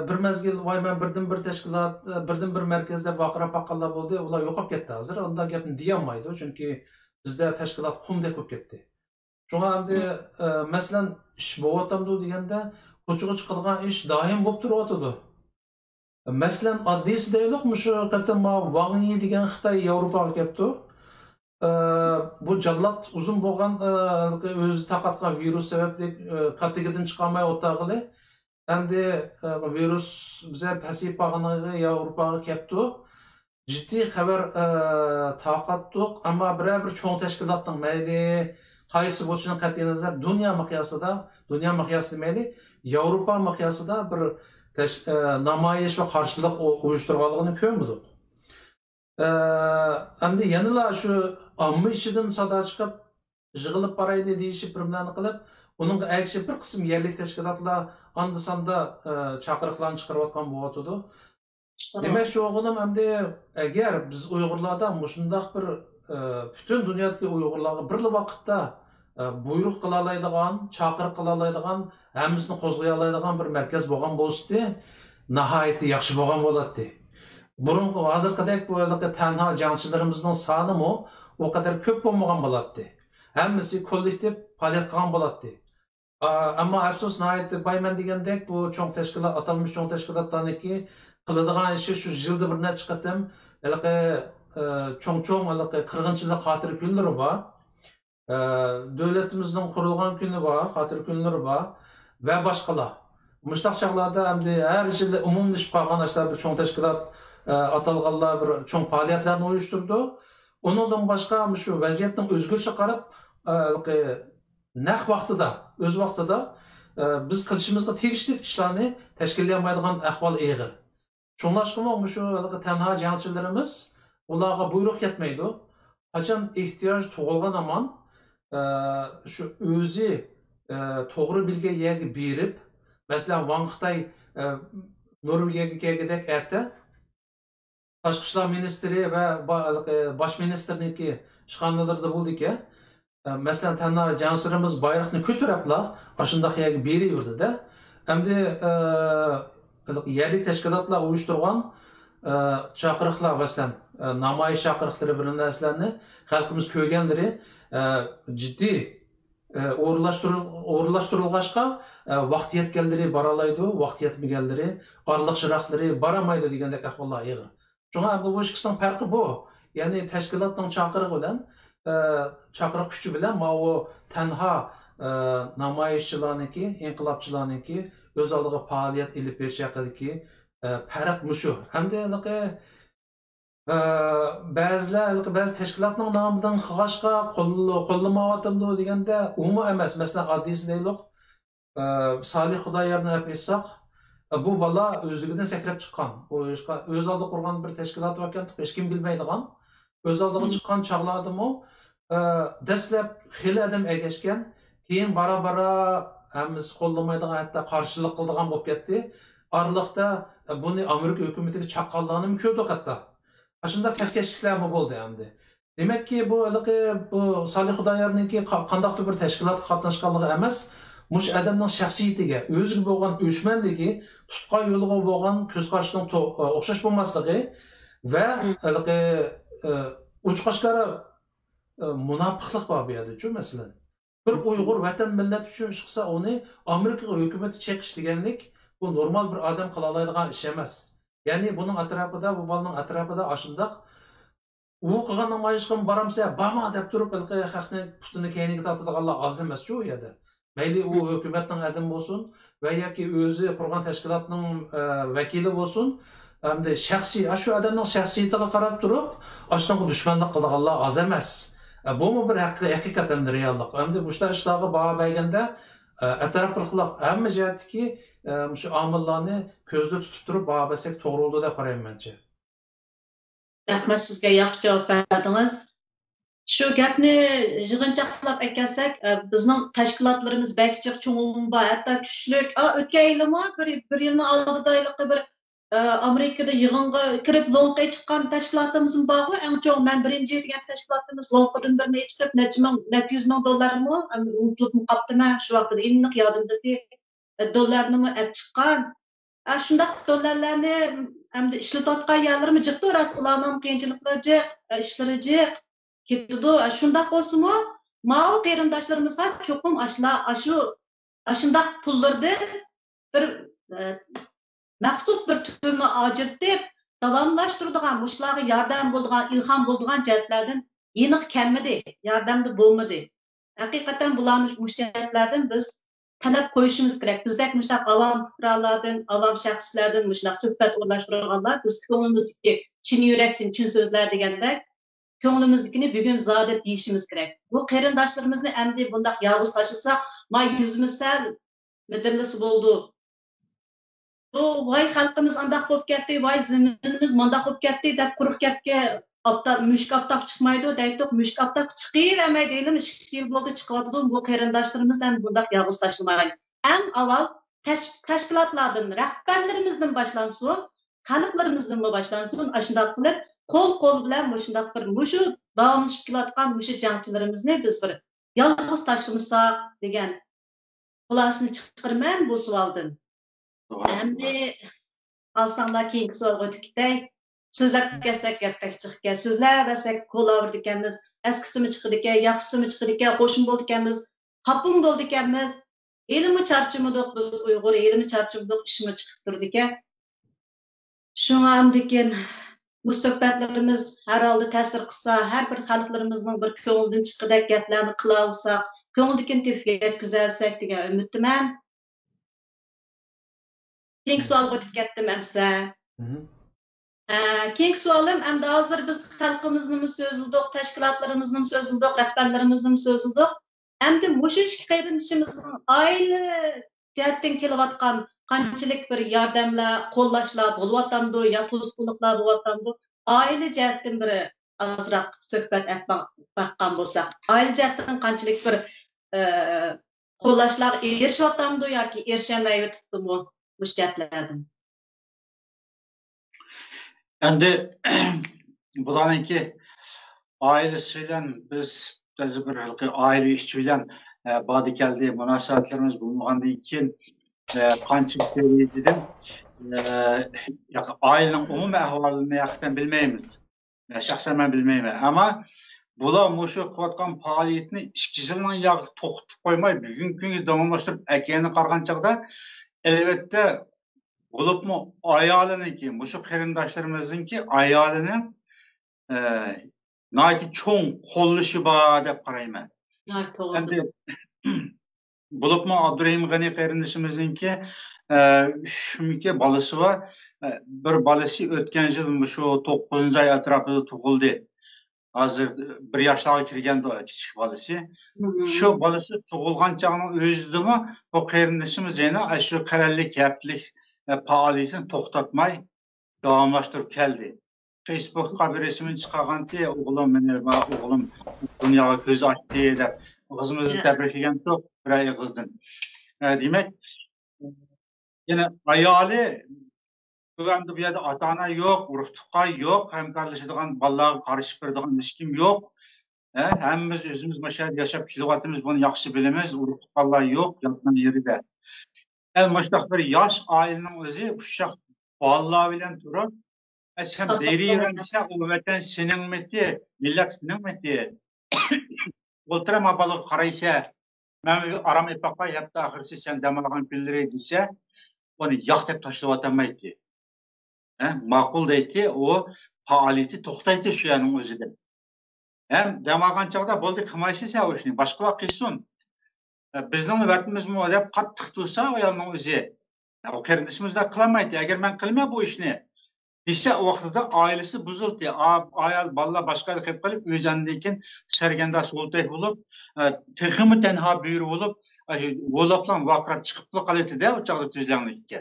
bir mezgil voy men birdan bir tashkilot, birdan bir markazda baqirab baqallar bo'ldi, ular yo'qolib ketdi hozir. Unda gapni deyolmaydi, chunki bizda tashkilot qumdek bo'lib ketdi. Shunga endi masalan ish bo'lyapti deganda, ko'chig'i chiqadigan ish doim bo'lib turyapti. Masalan oddiysi deylikmi shu qatam Wang Yi degan Xitoy Yevropaga kelibdi. Bu jallod uzun bo'lgan o'zi taqatgan virus sababli kategodan chiqolmay o'tag'ili. Endi virus bize pasayib qolganiga Yevropaga kelibdi. Jiddiy xabar taqatdik, ammo bir cho'ng tashkilotning mayli qaysi bo'lishidan qat'iy nazar dunyo miqyosida mayli Yevropa miqyosida bir namoyish va qarshilik uyushtirganligini ko'rmadik. Endi yanıla shu omma ichidan sado chiqib yig'ilib borayli deyishib birlarni qilib, uning aksi bir qism yerlik tashkilotlar anda-sanda chaqiriqlarni chiqarayotgan bo'lyapti. Demak, shu o'g'lim endi agar biz Uyg'urlarda mushundaq bir butun dunyodagi Uyg'urlarga bir vaqtda buyruq qila oladigan, chaqiriq qila oladigan, hammasini qo'zg'ay oladigan bir markaz bo'lgan bo'lsa, nihoyatda yaxshi bo'lgan bo'ladi. Burungi hozirgidek bu tanho jangchilarimizning soni o qadar ko'p bo'lmagan bo'ladi. Hammasi kollektiv faoliyat qilgan bo'ladi. Ammo afsus nihoyatda bayman degandek bu cho'ng tashkilot, atalmish cho'ng tashkilotlarniki qiladigan ishi shu yilda bir necha qatam cho'ng qirg'inchilik xotira kunlari bor. Davlatimizning qurilgan kuni bor, xotira kunlari bor va boshqalar. Mustaq chaqlarda hamda har yil umumlashib qolgan ashlar bir cho'ng tashkilot atalganlar bir cho'ng faoliyatlarni uyushtirdi. Onundan boshqa shu vaziyatning o'zgarishga qarab naq vaqtida, o'z vaqtida biz qilishimizga tegishli ishlarni tashkillayolmaydigan ahvol og'ir. Shunlashqimi shu tanho jangchilarimiz ularga buyruq ketmaydi. Qachon ehtiyoj tug'ilgan amon shu o'zi to'g'ri bilgan yerga berib, masalan, Van Xitoy Norvegiyaga kelgandek aytdi. Tashqi ishlar ministri va bosh ministrniki ishxonalarida bo'ldi-ki, masalan, tanho jangchilarimiz bayroqni ko'tariblar, shunday yerga beraverdi-da. Endi yerlik tashkilotlar uyushtirgan chaqiriqlar, masalan, namoyish chaqiriqlari bir narsalarni xalqimiz ko'rganlari jiddiy o'rinlashtirilg'achqa vaqt yetganlari boralaydi, vaqt yetmaganlari, orliq shiraqlari boramaydi degandek ahvollar og'ir. Shunga bu ishning farqi bu. Ya'ni tashkilotning chaqirig'i bilan, chaqiriq kuchi bilan o tanho namoyishchilarniki, inqilobchilarniki o'z oldiga faoliyat ilib berish haqidagi farq mushu. Hamda ba'zi tashkilotning nomidan qilg'ashqa qo'llamayotdi deganda umi emas. Masalan, oddiysi deylik, Salih Xudoyorni aytsak, bu bola o'zligidan sakrab chiqqan. O'z oldiga qurgan bir tashkilot ekan, hech kim bilmaydigan. O'z oldiga chiqqan chog'lardimi, dastlab xil adam egashgan, keyin bara-bara hammasi qo'llamaydigan, hatto qarshilik qiladigan bo'lib ketdi. Orliqda buni Amerika hukumatiga chaqqanlarni ko'rdik hatto. Shunda paskashliklar bo'ldi endi. Demakki, bu Salih Xudoyorniki qandaqdir bir tashkilotga qatnashganligi emas, mush odamning shaxsiyatiga, o'ziga bo'lgan o'chmanligi, tutqan yo'liga bo'lgan ko'z qarashining o'xshash bo'lmasligi va uçqaşqara munofiqlik bor bu yerda, masalan. Bir Uyg'ur vatan millat uchun ish qilsa, uni Amerika hukumati chekish deganlik bu normal bir odam qila oladigan ish emas. Ya'ni buning atrofida, bu bolaning atrofida ashundaq u qilgan namoyishga boramsa, "Bama" deb turib, xalqni putini keyniga tortadiganlar oz emas shu yerda. Mayli u hukumatning odami bo'lsin va yoki o'zi qurgan tashkilotning vakili bo'lsin, hamda shaxsiy shu odamning shaxsiyatiga qarab turib, ashunga dushmanlik qiladiganlar oz emas. Bu bir haqiqatan reallik. Hamda bu ishlarga baho berganda atrofliqlar hamma jihatdagi shu omillarni ko'zda tutib turib baho bersak to'g'ri bo'ldi deb qarayman mencha. Rahmat, sizga yaxshi javob berdingiz. Shu gapni yig'inchoqlab aytsak, bizning tashkilotlarimiz bakchiq cho'ng'umba, hatto kuchlik. O'tgan yilmi bir yilning oldida bir Amerikada yig'inga kirib lo'nqa chiqqan tashkilotimiz bormi? Eng cho'ng men birinchi degan tashkilotimiz lo'nqadan birini ichib $100,000 unutib qolibman. Shu vaqtda aniq yodimdagi dollarni chiqqan. Shundaq dollarlarni hamda ishlatayotgan yerlarimiz jiqdi, rost ularning qiyinchiliklari, ishlari ketdi. Shundaq bo'lsa-mu, ma'lum qarindoshlarimizga cho'qim ashundaq pullarni bir maxsus bir turni ajratib, davomlashtiradigan, mushlarga yordam bo'ladigan, ilhom bo'ladigan jihatlardan aniq kelmadi, yordamda bo'lmadi. Haqiqatan bularni mushtarlardan biz talab qo'yishimiz kerak. Bizdek mushtaq avam fuqarolardan, avam shaxslardan mushtaq suhbat o'rnashtirganlar, biz ko'nglimizdagi chin yurakdan chin so'zlar degandek ko'nglimiznikini bugun zodat deyishimiz kerak. Bu qarindoshlarimizni endi bundaq yolg'iz tashlasak, may yuzimiz sal midirlisi bo'ldi. Bu vay xalqimiz andaq bo'lib ketdi, vay zaminimiz mandaq bo'lib ketdi deb quruq gapga mushk aptaq chiqmaydi, deydik mushk aptaq chiqavermay deylim, 2 yil bo'ldi chiqyapti. Bu qarindoshlarimiz endi bundaq yolg'iz tashlamaydi. Eng avval tashkilotlardan, rahbarlarimizdan boshlansin, xalqlarimizdan boshlansin, ashundaq qilib qo'l bilan mushundaq bir mushu davomlashib kelayotgan mushu jangchilarimizni biz bir yalnız taşımısak degan xulosani chiqarman bu savoldan. Endi alsanglar keyingi savolga o'tib ketay. So'zlab kelsak gapga chiqgan, so'zlab bersak qo'llaverdi ekanmiz, eskisimi chiqdi ekan, yaxshisimi chiqdi ekan, qo'shin bo'ldi ekanmiz, qapung bo'ldi ekanmiz. Elimi charchimidiq biz Uyg'ur, elimi charchimidiq ishimi chiqib turdi ekan. Shunga hamdikin bu suhbatlarimiz har holda ta'sir qilsa, har bir xalqlarimizning bir ko'nglidan chiqqidek gaplarni qila olsak, ko'ngildikin tepib yetkazalsak degan umiddaman. Keyingi savolga o'tib ketdim amsa. Keyingi savolim endi hozir biz xalqimizni so'zildik, tashkilotlarimizni so'zildik, rahbarlarimizni so'zildik. Endi mushu ikki qarindishimizning oila jihatdan kelayotgan qanchalik bir yordamlar, qo'llashlar bo'lyapti, yo to'sqinliklar bo'lyapti. Oila jihatdan bir ozroq suhbat etmoqdan bo'lsak, oila jihatdan qanchalik bir qo'llashlar erishyapti yoki erishmay o'tibdimi bu jihatlardan? Endi bularninki ailesi bilan biz o'zi bir aile ishchi bilan badi keldi munosabatlarimiz bo'lmagandan keyin qanchalik dedim ailening umumiy ahvolini yaxtan bilmaymiz. Shaxsan men bilmayman. Ama bular mushu qilayotgan faoliyatni 2 yildan yog'i to'xtatib qo'ymay bugungi kunga davomlashtirib ekanini qarag'an chog'da albatta bo'libmi ayoliniki, mushu qarindoshlarimizningki ayolini nayt cho'ng qo'llashi bor deb qarayman. Endi bo'libmi Abdurahim G'ani qarindishimizningki 3 bolasi bor. Bir bolasi o'tgan yil mushu 9-oy atrofida tug'ildi. Hozir 1 yoshga kirganda kichik bolasi. Shu bolasi tug'ilgan chog'ning o'zidami bu qarindishimiz yana shu qarallik yaplik faoliyatini to'xtatmay davomlashtirib keldi. Facebook'ga bir resmini chiqarganda o'g'lim dunyoga ko'z ochdi deb qizimizni tabriklagan to'q bir qizdan. Demak, yana ayoli bu yerda ota-ona yo'q, urug'-tuqqan yo'q, hamkorlashadigan bolalarga qarshi beradigan hech kim yo'q. Hammamiz o'zimiz mana shu yerda yashab kelyapmiz, buni yaxshi bilamiz, urug'-tuqqanlar yo'q, yotgan yerida. Muştaq bir yaş ailenin özü uşaq bolalar bilan turib, sen deyirsən o vətən senin meti, millet senin meti. Oturama balık qaraysa, mən aram etpaqqa yaptı axırsı sen damagan günləri desə, onu yaq deb taşlab atamaydı. Maqul deydi, o fəaliyyəti toxtaydı şu yanın özüdə. Hem damagan çağda boldu qılmaysa o işini, başqalar qilsin. Bizning vaqtimiz mu deb qattiq tursa ayolning o'zi o qarindishimiz da qilmaydi. Agar men qilmay bu ishni desa o vaqtida oilasi buzildi. Ayol bolalar boshqa qilib qolib o'zandikin sarganda so'ltak bo'lib, texmi tanha buyur bo'lib, o'laplan vaqrab chiqib qoladi-da o chaqda tuzlanlikka.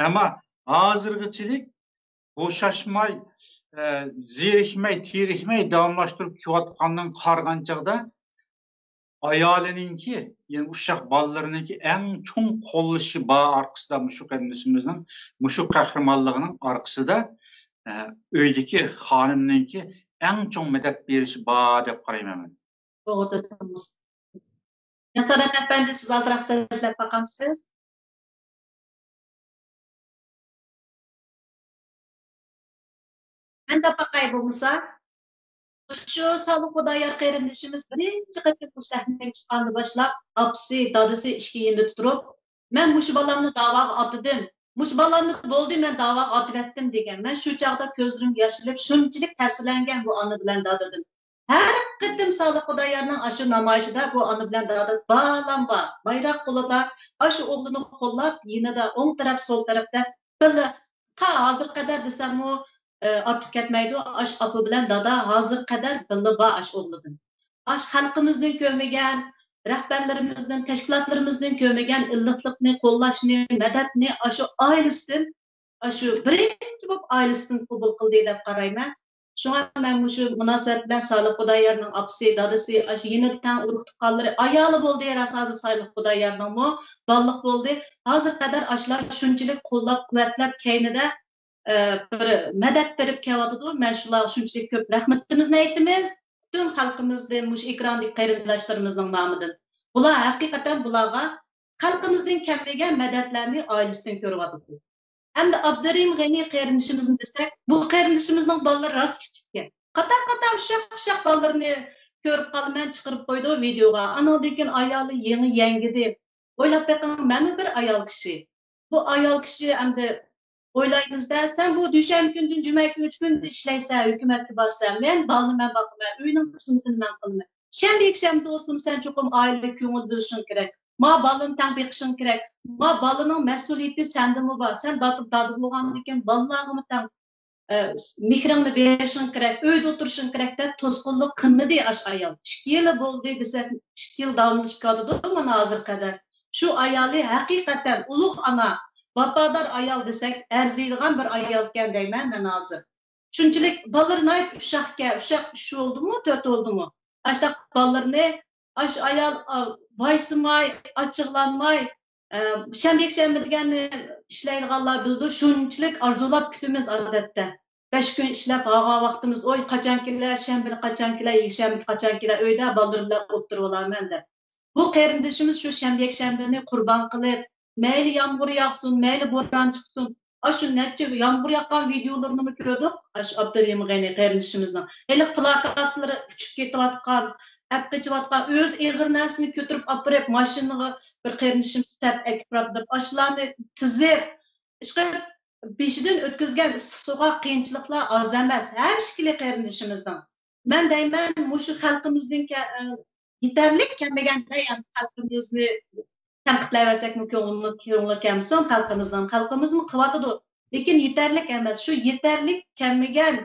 Ammo hozirgichilik bo'shashmay, zerikmay, tirikmay davomlashtirib kelayotgandan qarag'an chaqda ayolininki, yani uşaq balalarınınki en çoğun qo'llashi bor arkasida mushu qarindishimizning mushu qahramonligining arkasida uydagi xonimninki en çoğun medet berishi bor deb qarayman. To'g'ri dedingiz. Nasorat efendi, siz ozroq so'zlab baqamsiz? Menda baqay bo'lmasa, şu sağlık odayar qarindishimiz birinchi qatim bu sahnaga chiqqandan boshlab apsi, dadasi ishga endi turib, men mushu bolamni da'voga otdim. Mushu bolamni bo'ldi, men da'voga otib etdim degan. Men shu chaqda ko'zlarim yoshilib, shunchalik ta'sirlangan bu ona bilan dadadim. Har qatim sağlık odayarning ashu namoyishida bu ona bilan dada balamba, bayroq qo'lida ashu o'g'lini qo'llab, yanada o'ng taraf, so'l tarafda billa ta hozir qadar desam u ortiq ketmaydi. Ash opa bilan dada hozir qadar billa bor ash o'g'lidan. Ash xalqimizning ko'magan, rahbarlarimizning, tashkilotlarimizning ko'magan illiqlikni, qo'llashni, madadni ashu oilasidan, ashu birinchi bo'lib oilasidan qabul qildi deb qarayman. Shunga men shu munosabat bilan Sodiq Xudoyorning opasi, dadasi, ashu yana tan urug' tuqqanlari ayoli bo'ldi, asosi Sodiq Xudoyorningmi balliq bo'ldi. Hozir qadar ashlar shunchalik qo'llab-quvvatlab kaynida bir madad berib kelyapti. Men shular shunchalik ko'p rahmatimizni aytamiz. bütün halkımızdan, muş ekrandaki qarindoshlarımızın namıdan. Bular hakikaten bularga halkımızdan kemmegan madadlarni ailesinden ko'ryapti. Hem de Abdurrahim G'ani qarindoshimizni desak, bu qarindoshimizning bolalari rost kichikkan. Qata uşaq bolalarni ko'rib qolman chiqarib qo'ydi videoga. Andan keyin ayoli yangidi. O'ylab baqing, mana bir ayol kishi. Bu ayol kishi endi o'ylaymizda, sen bu dushanba kundan juma kuni 3 kun ishlaysan, hukumatga borsan, men bolani men boqaman, uyning xizmatini men qilaman. Shanba do'stim, sen cho'qim oila ko'ngil bo'lishing kerak. Ma balını tang beqishing kerak. Ma balaning mas'uliyati sendami bor. Sen datib bo'lgandan keyin balalarga tang mehringni berishing kerak, uyda o'tirishing kerak deb to'sqinlik qilmadi ash ayol. 2 yil bo'ldi desak, 2 yil davomlashib ketdi mana hozir qadar. Shu ayoli haqiqatan ulug' ana, vafodor ayol desak, arziydigan bir ayol ekan deyman men hozir. Shunchalik balalar uşaq 3 oldimi, 4 oldimi? Ashta balalarni ash ayol vaysımay, açıqlanmay, şənbə degəni işləyirganlar bildi. Şunçilik arzulab kütümüz adətdə. 5 gün işləb ağa vaxtımız, oy qaçan kilə, şənbə qaçan kilə, şənbə qaçan kilə, öydə baldır bilan oturub olarman da. Bu qarindoshimiz şu şənbəni qurban qilib, mayli yağmur yağsın, mayli bo'ron chiqsin. Aşı neçə yağmur yağan videolarını mı gördük? Aş Abdurrahim G'ani qarindoshimizning. Hele plakatlari uçub ketayotgan, ap qechayotgan, o'z eg'ir narsini ko'tarib olib mashinaga bir qarindoshim step ekiprat deb ashlarni tizib, ishqib beshidan o'tkazgan issiq suvga qiyinchiliklar oz emas. Har ikkili qarindoshimizdan. Men deyman, mushu xalqimizning yetarli kelmaganday xalqimizni tanqidlayversak ko'ngli kamson xalqimizmi qilyotidi. Lekin yetarli emas. Shu yetarli kelmagan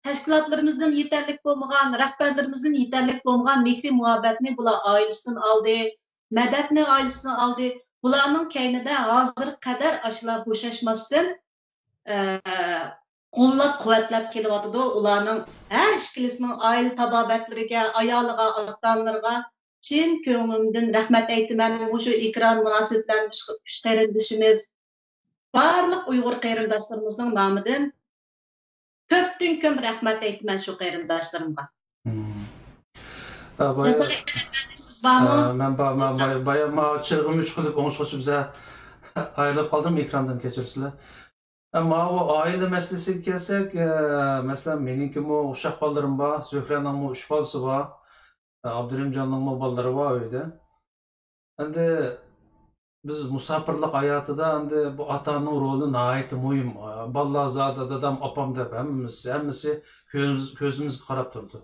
tashkilotlarimizdan yetarli bo'lmagan, rahbarlarimizdan yetarli bo'lmagan mehri muhabbatni bular oilasidan oldi, madadni oilasidan oldi. Bularning kaynida hozir qadar ashlar bo'shashmasdan qo'llab-quvvatlab kelyotidi. Ularning har ikkilisining oila tabobatlariga, ayoliga, ota-onalariga chin ko'nglimdan rahmat aytaman. Shu ekran munosabatlarni kuch qarindoshimiz, barliq Uyg'ur qarindoshlarimizning nomidan ko'pdan ko'p rahmat aytaman shu qarindoshlarimga. Men bayağı çılgın üç qilib o'ngishib biza ayrılib qoldim, ekrandan kechirsizlar. Ama o aile meselesiga kelsak, masalan meninkimi uşaq bolalarim bor, Zuhraning 3 bolasi bor, Abdurrahimjonning bolalari bor uyda. Endi biz musafirlik hayotida endi bu otaning roli nihoyat muhim. Bolalar zodi dadam, opam deb hammasi ko'zimizga qarab turdi.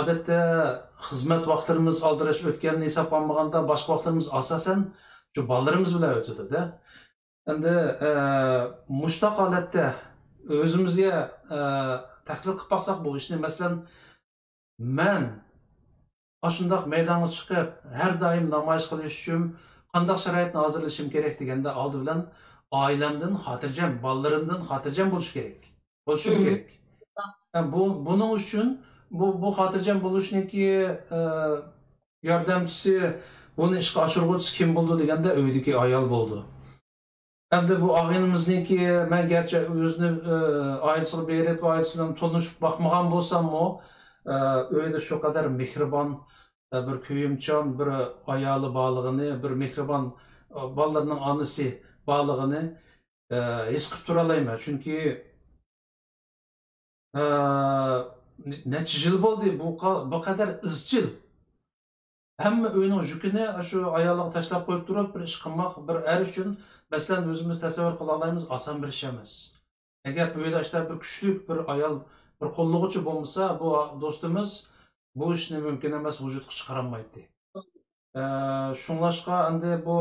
Odatda xizmat vaqtlarimiz aldirash o'tganini hisoblanmaganda boshqa vaqtlarimiz asosan shu bolalarimiz bilan o'tadi-da. Endi mushtaq holatda o'zimizga tahlil qilib baqsak bu ishni, masalan men shundoq maydonga chiqib har doim namoyish qilish uchun qanday sharoitni hozirlashim kerak deganda oldi bilan oilamdan xotirjam, bolalarimdan xotirjam bo'lishim kerak. Buning uchun bu xotirjam bo'lishniki yordamchisi, buni ishga oshiruvchi kim bo'ldi deganda uydagi ayol bo'ldi. Endi bu og'inimizniki, men gerçi o'zini oilasiga berib, oilasi bilan tanishib boqmagan bo'lsam-mu, uyda shu qadar mehribon bir kuyimchan bir ayoli borligini, bir mehribon bolalarning onasi borligini his qilib tura olmayman. Chunki necha yil bo'ldi bu qadar izchil. Hamma uyning yukini shu ayolga tashlab qo'yib turib, bir ish qilmoq, bir er uchun masalan o'zimiz tasavvur qila olmaymiz, oson bir ish emas. Agar uyda bir kuchli bir ayol, bir qo'llovchi bo'lmasa, bu do'stimiz bu ishni mumkin emas, vujudga chiqarolmaydi. Shunlashqa endi bu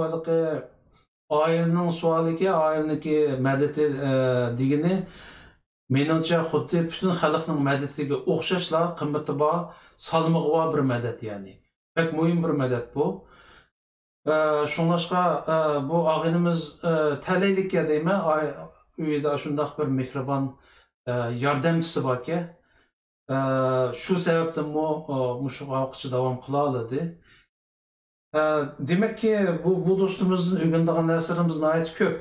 oilaning savoliga, oilaniki madadi degani menimcha xuddi butun xalqning madadiga o'xshashla qimmati bor, salmog'i bor bir madad, ya'ni. Pek muhim bir madad bu. Shunlashqa bu og'inimiz talaylikka deyman, uyida shundoq bir mehribon yordamchisi borki, shu sababdan shu vaqtcha davom qila oladi. Demakki bu do'stimizning o'rganadigan narsalarimiz nihoyat ko'p.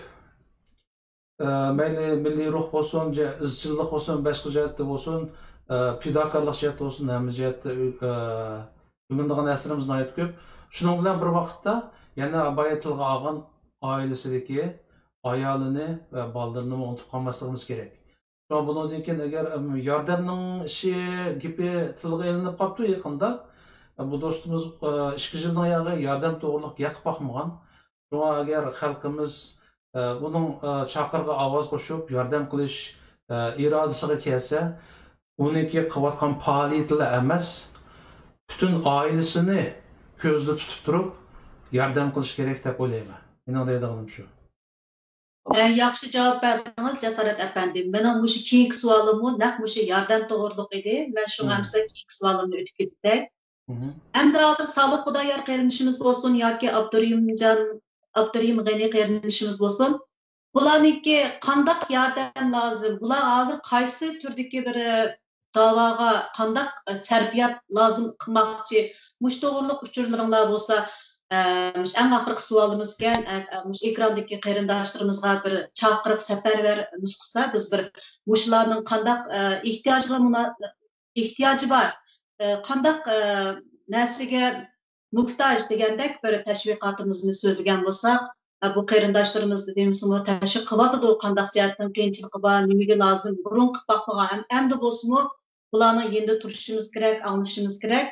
Mayli milliy ruh bo'lsin, izchillik bo'lsin, boshqa jihatda bo'lsin, fidokorlik jihati bo'lsin, hamma jihatda bugundigan asrimizda aytib ko'p. Shuning bilan bir vaqtda yana boya tilga olgan oilasidagi ayolini va bolalarini unutib qolmasligimiz kerak. Bundan keyin agar yordamning ishi gipi tilga ilinib qolibdi yaqinda, bu do'stimiz 2 yilning oyog'i yordam to'g'riliq yaqib boqmagan. Shunga agar xalqimiz buning chaqirga ovoz qo'shib yordam qilish irodasiga kelsa, uniki qilayotgan faoliyatlar emas, butun oilasini ko'zda tutib turib yordam qilish kerak deb o'ylayman. Mening deydiganim shu. Yaxshi javob berdingiz, Jasorat efendim. Mening mushu keyingi savolim naq mushu yordam to'g'riliq edi. Men shu hamsa keyingi savolimni o'tib ketdik. Endi hozir Solih Xudoyor qarindishimiz bo'lsin yoki Abdurim G'ani qarindishimiz bo'lsin. Bularniki qandaq yordam lozim? Bular hozir qaysi turdagi bir da'voga qandaq sarfiyat lozim qilmoqchi? Mush to'g'riliq uchurlaringlar bo'lsa, eng oxirgi savolimiz ekan, mush ekrandagi qarindoshlarimizga bir chaqiriq safarbar nusxasida biz bir mushlarning qandaq ehtiyoji bor, qandaq narsaga muhtoj degandek bir tashviqotimizni so'zlagan bo'lsak, bu qarindoshlarimiz deymizmi tashviq qilyotdi, qandaq jihatdan qiyinchiligi bor, nimaga lozim, burun qilib boqmagan, endi bo'lsinmi bularni endi turishimiz kerak, anglashimiz kerak.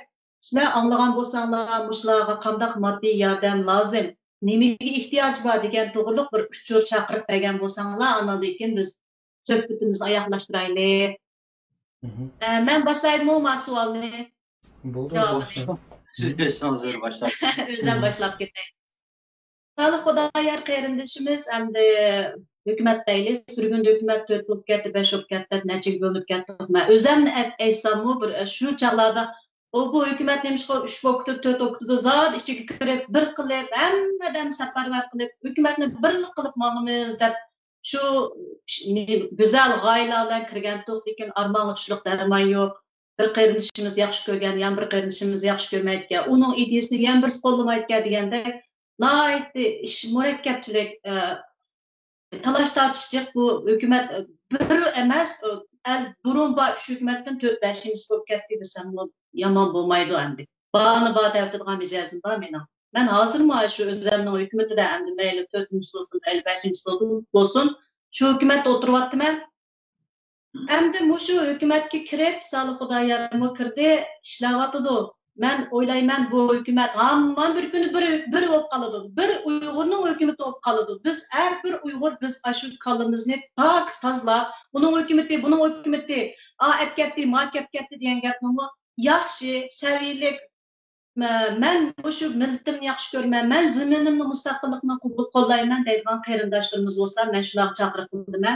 Sizlar anglagan bo'lsanglar, mushlarga qandaq moddiy yordam lozim, nimaga ehtiyoj bor degan to'g'riliq bir uchur chaqirib bergan bo'lsanglar, andan keyin biz suhbatimizni oyoqlashtiraylik. Men boshlaymanmi bu savolni? Bo'ldi. Siz başlayın. O'zim boshlab ketay. Solih Xudoyor qarindishimiz hamda hukumat deyli, surgun hukumat 4 bo'lib ketdi, 5 bo'lib ketdi, necha bo'linib ketdi. Men o'zimni aytsammi, bir shu chaqlarda bu hukumat nemishqa 3 bo'lib ketdi, 4 bo'lib ketdi, zot ichiga kirib, bir qilib, hammadan safarbar qilib, hukumatni birlik qilib mangimiz deb shu go'zal g'oyalardan kirgan to'q, lekin armon uchliq darmon yo'q. Bir qarindishimiz yaxshi ko'rgan, yana bir qarindishimiz yaxshi ko'rmaydigan, uning ideyasini yana birisi qo'llamaydigan degandek, nihoyatda ish murakkabchilik, talash tortishchiq bu hukumat bir emas, burun bor shu hukumatdan 4-5-inchisi bo'lib ketdi desam yomon bo'lmaydi endi. Bani bor deydigan mijozim bor mening. Men hozirmi shu o'zimning hukumatida endi mayli 4-inchisi bo'lsin, 5-inchisi bo'lsin, shu hukumatda o'tiryapman. Endi mushu hukumatga kirib, Solih Xudoyormi kirdi, ishlayotdi. Men o'ylayman bu hukumat hamma bir kuni bir bo'lib qoladi. Bir Uyg'urning hukumati bo'lib qoladi. Biz har bir Uyg'ur biz shu kalimizni pok tozlab, uning hukumati, buning hukumati, ketdi, ma ketdi degan gapni yaxshi, savilik. Men shu millatimni yaxshi ko'raman, men zaminimni mustaqillikni qo'llayman deydigan qarindoshlarimiz bo'lsa, men shularga chaqiriq qildim.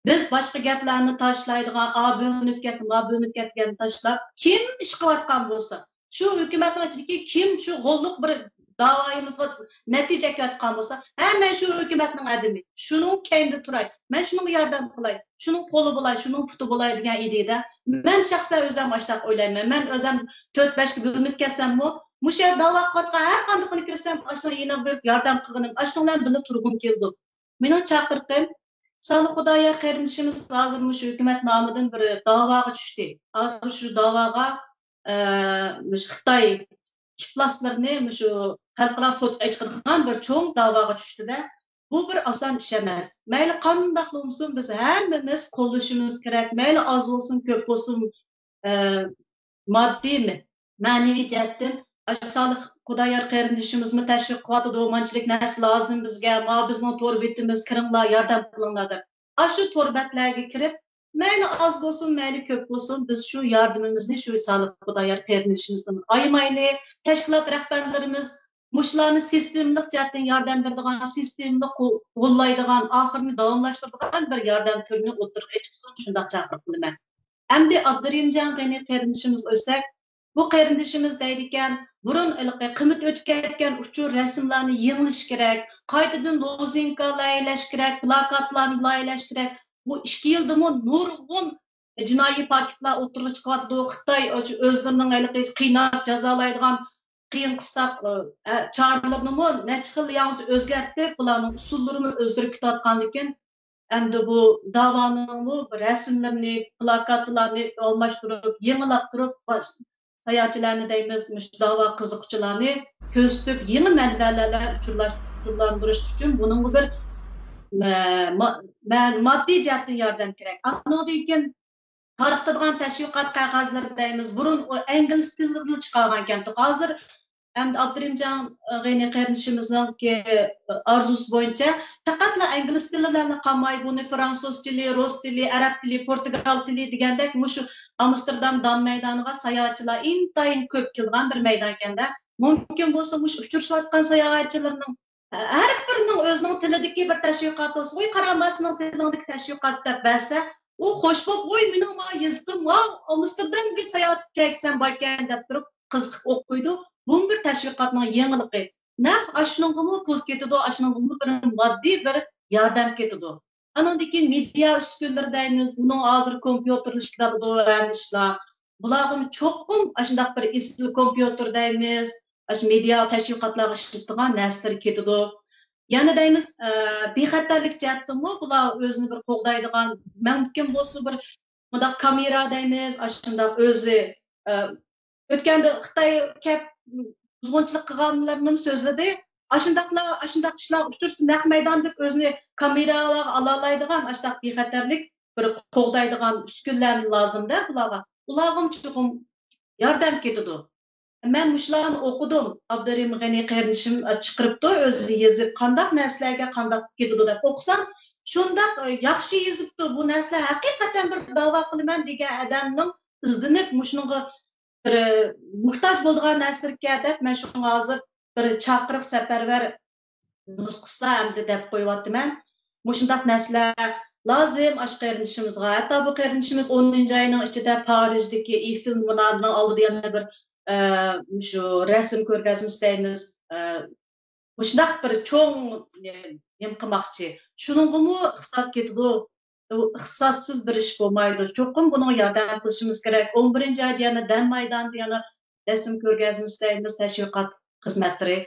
Biz boshqa gaplarni tashlaydigan, bo'linib ketganini tashlab, kim ish qilayotgan bo'lsa, shu hukumatning ichidagi kim shu g'olliq bir da'voyimizga natija ko'rayotgan bo'lsa, men shu hukumatning adimi, shuning keyinda turay, men shunga yordam qilay, shuning qo'li bo'lay, shuning puti bo'lay degan ideyada men shaxsan o'zim ashtaq o'ylayman. Men o'zim 4-5 ga bo'linib ketsam-mu, musha da'vo qilgan har qanday kirsam, ashuna yana bir yordam qilganim, ashundan bilan turg'im keldi. Mening chaqiriqim Solih Xudoyor qarindishimiz hozir shu hukumat nomidan bir da'voga tushdi. Hozir shu da'voga Xitoy ifloslarini shu xalqaro sudga chiqargan bir cho'ng da'voga tushdi-da. Bu bir oson ish emas. Mayli qanday bo'lsin, biz hammamiz qo'llashimiz kerak. Mayli oz bo'lsin, ko'p bo'lsin, moddiymi, ma'naviy jihatdan Solih Xudoyor qarindishimizni tashviq qiladi, romanchilik narsa lozim bizga, bizning to'r betimiz, kiringlar, yordam qilinglar deb. Shu to'rbatlarga kirib, mayli oz bo'lsin, mayli ko'p bo'lsin, biz shu yordamimizni shu Solih Xudoyor qarindishimizdan aymayli, tashkilot rahbarlarimiz mushlarni sistemlik jihatdan yordam beradigan, sistemni qo'llaydigan, oxirini davomlashtiradigan bir yordam turini o'tirib chiqsin, shunday chaqiriq qilaman. Endi Abdurimjon G'ani qarindishimiz o'sak, bu qarindishimiz deydi ekan, burun qimmat o'tib ketgan uchur rasmlarni yig'ilish kerak, qaytadan lozinka laylash kerak, plakatlarni laylash kerak. Bu 2 yildami nurg'un jinoiy paketlar o'tirib chiqyapti. Xitoy o'zlarining qiynab jazolaydigan qiyin qisaq choralarni necha xil yangi o'zgartirib, bularning usullarini o'zgartirib ketayotgan ekan. endi bu davanın bu resimlerini, plakatlarını almashtırıp, yenilaktırıp sayahatchilarni deymiz, dava qiziqchilarni ko'rsatib, yeni manbalarga uchurlashtirish uchun buning bir moddiy jihatdan yordam kerak. Andan keyin tarqatadigan tashviqot qog'ozlari deymiz. Burun ingliz tilida chiqargan ekan. Hozir endi Abdurimjon G'ani qarindishimizning arzusi bo'yicha faqatla ingliz tillarini qolmay, buni fransuz tili, rus tili, arab tili, portugal tili degandek mushu Amsterdam dam maydoniga sayohatchilar intayin ko'p kelgan bir maydon ekanda. Mumkin bo'lsa mush uchrashayotgan sayohatchilarning har birining o'zining tilidagi bir tashviqot bo'lsa, qo'y qaramasning tilidagi tashviqot deb bersa, u xo'sh bo'lib, "Voy, mening ma yezdim, Amsterdamga sayohat kelsam bo'lgan" deb turib qiziqib o'qiydi. Bu bir tashviqotning yengiligi. Naq ashuningmi pul ketadi, ashuningmi bir moddiy bir yordam ketadi. Andan keyin media uskunlar deymiz, buning hozir kompyuterlashtiriladi ishlar. Bularning cho'qim ashundaq bir isl kompyuter deymiz, ash media tashviqotlarga ishlatilgan narsalar ketadi. Yana deymiz, bexatarlik jihatdimi bular o'zini bir qo'g'daydigan, mumkin bo'lsa bir bundaq kamera deymiz, ashundaq o'zi o'tganda Xitoy kap buzg'unchilik qilganlarning so'zladi. Ashundaqlar, ashundaq ishlar uchursin naq maydon deb o'zini kameralarga alolaydigan, ashundaq bexatarlik bir qo'g'daydigan uskunlarni lozimda bularga. Ularga cho'qim yordam ketadi. Men mushlarni o'qidim. Abdurim G'ani qarindishim chiqiribdi, o'zi yezib qandaq narsalarga qandaq ketadi deb o'qisam, shundaq yaxshi yezibdi. Bu narsa haqiqatan bir da'vo qilaman degan odamning izlanib mushunga bir muhtoj bo'lgan narsalarga deb men shunga hozir bir chaqiriq safarbar nusxasida hamda deb qo'yyapman. Mushundaq narsalar lozim ash qarindishimizga. Hatto bu qarindishimiz 10-oyning ichida Parijdagi Eiffel munorining oldida yana bir shu rasm ko'rgazmasi deymiz. Mushundaq bir cho'ng nima qilmoqchi. Shuningmi iqtisod ketadi. İqtisodsız bir ish bo'lmaydi. Cho'qim buni yordam qilishimiz kerak. 11-oyda yana dam maydonida yana rasm ko'rgazmasi deymiz, tashviqot xizmatlari.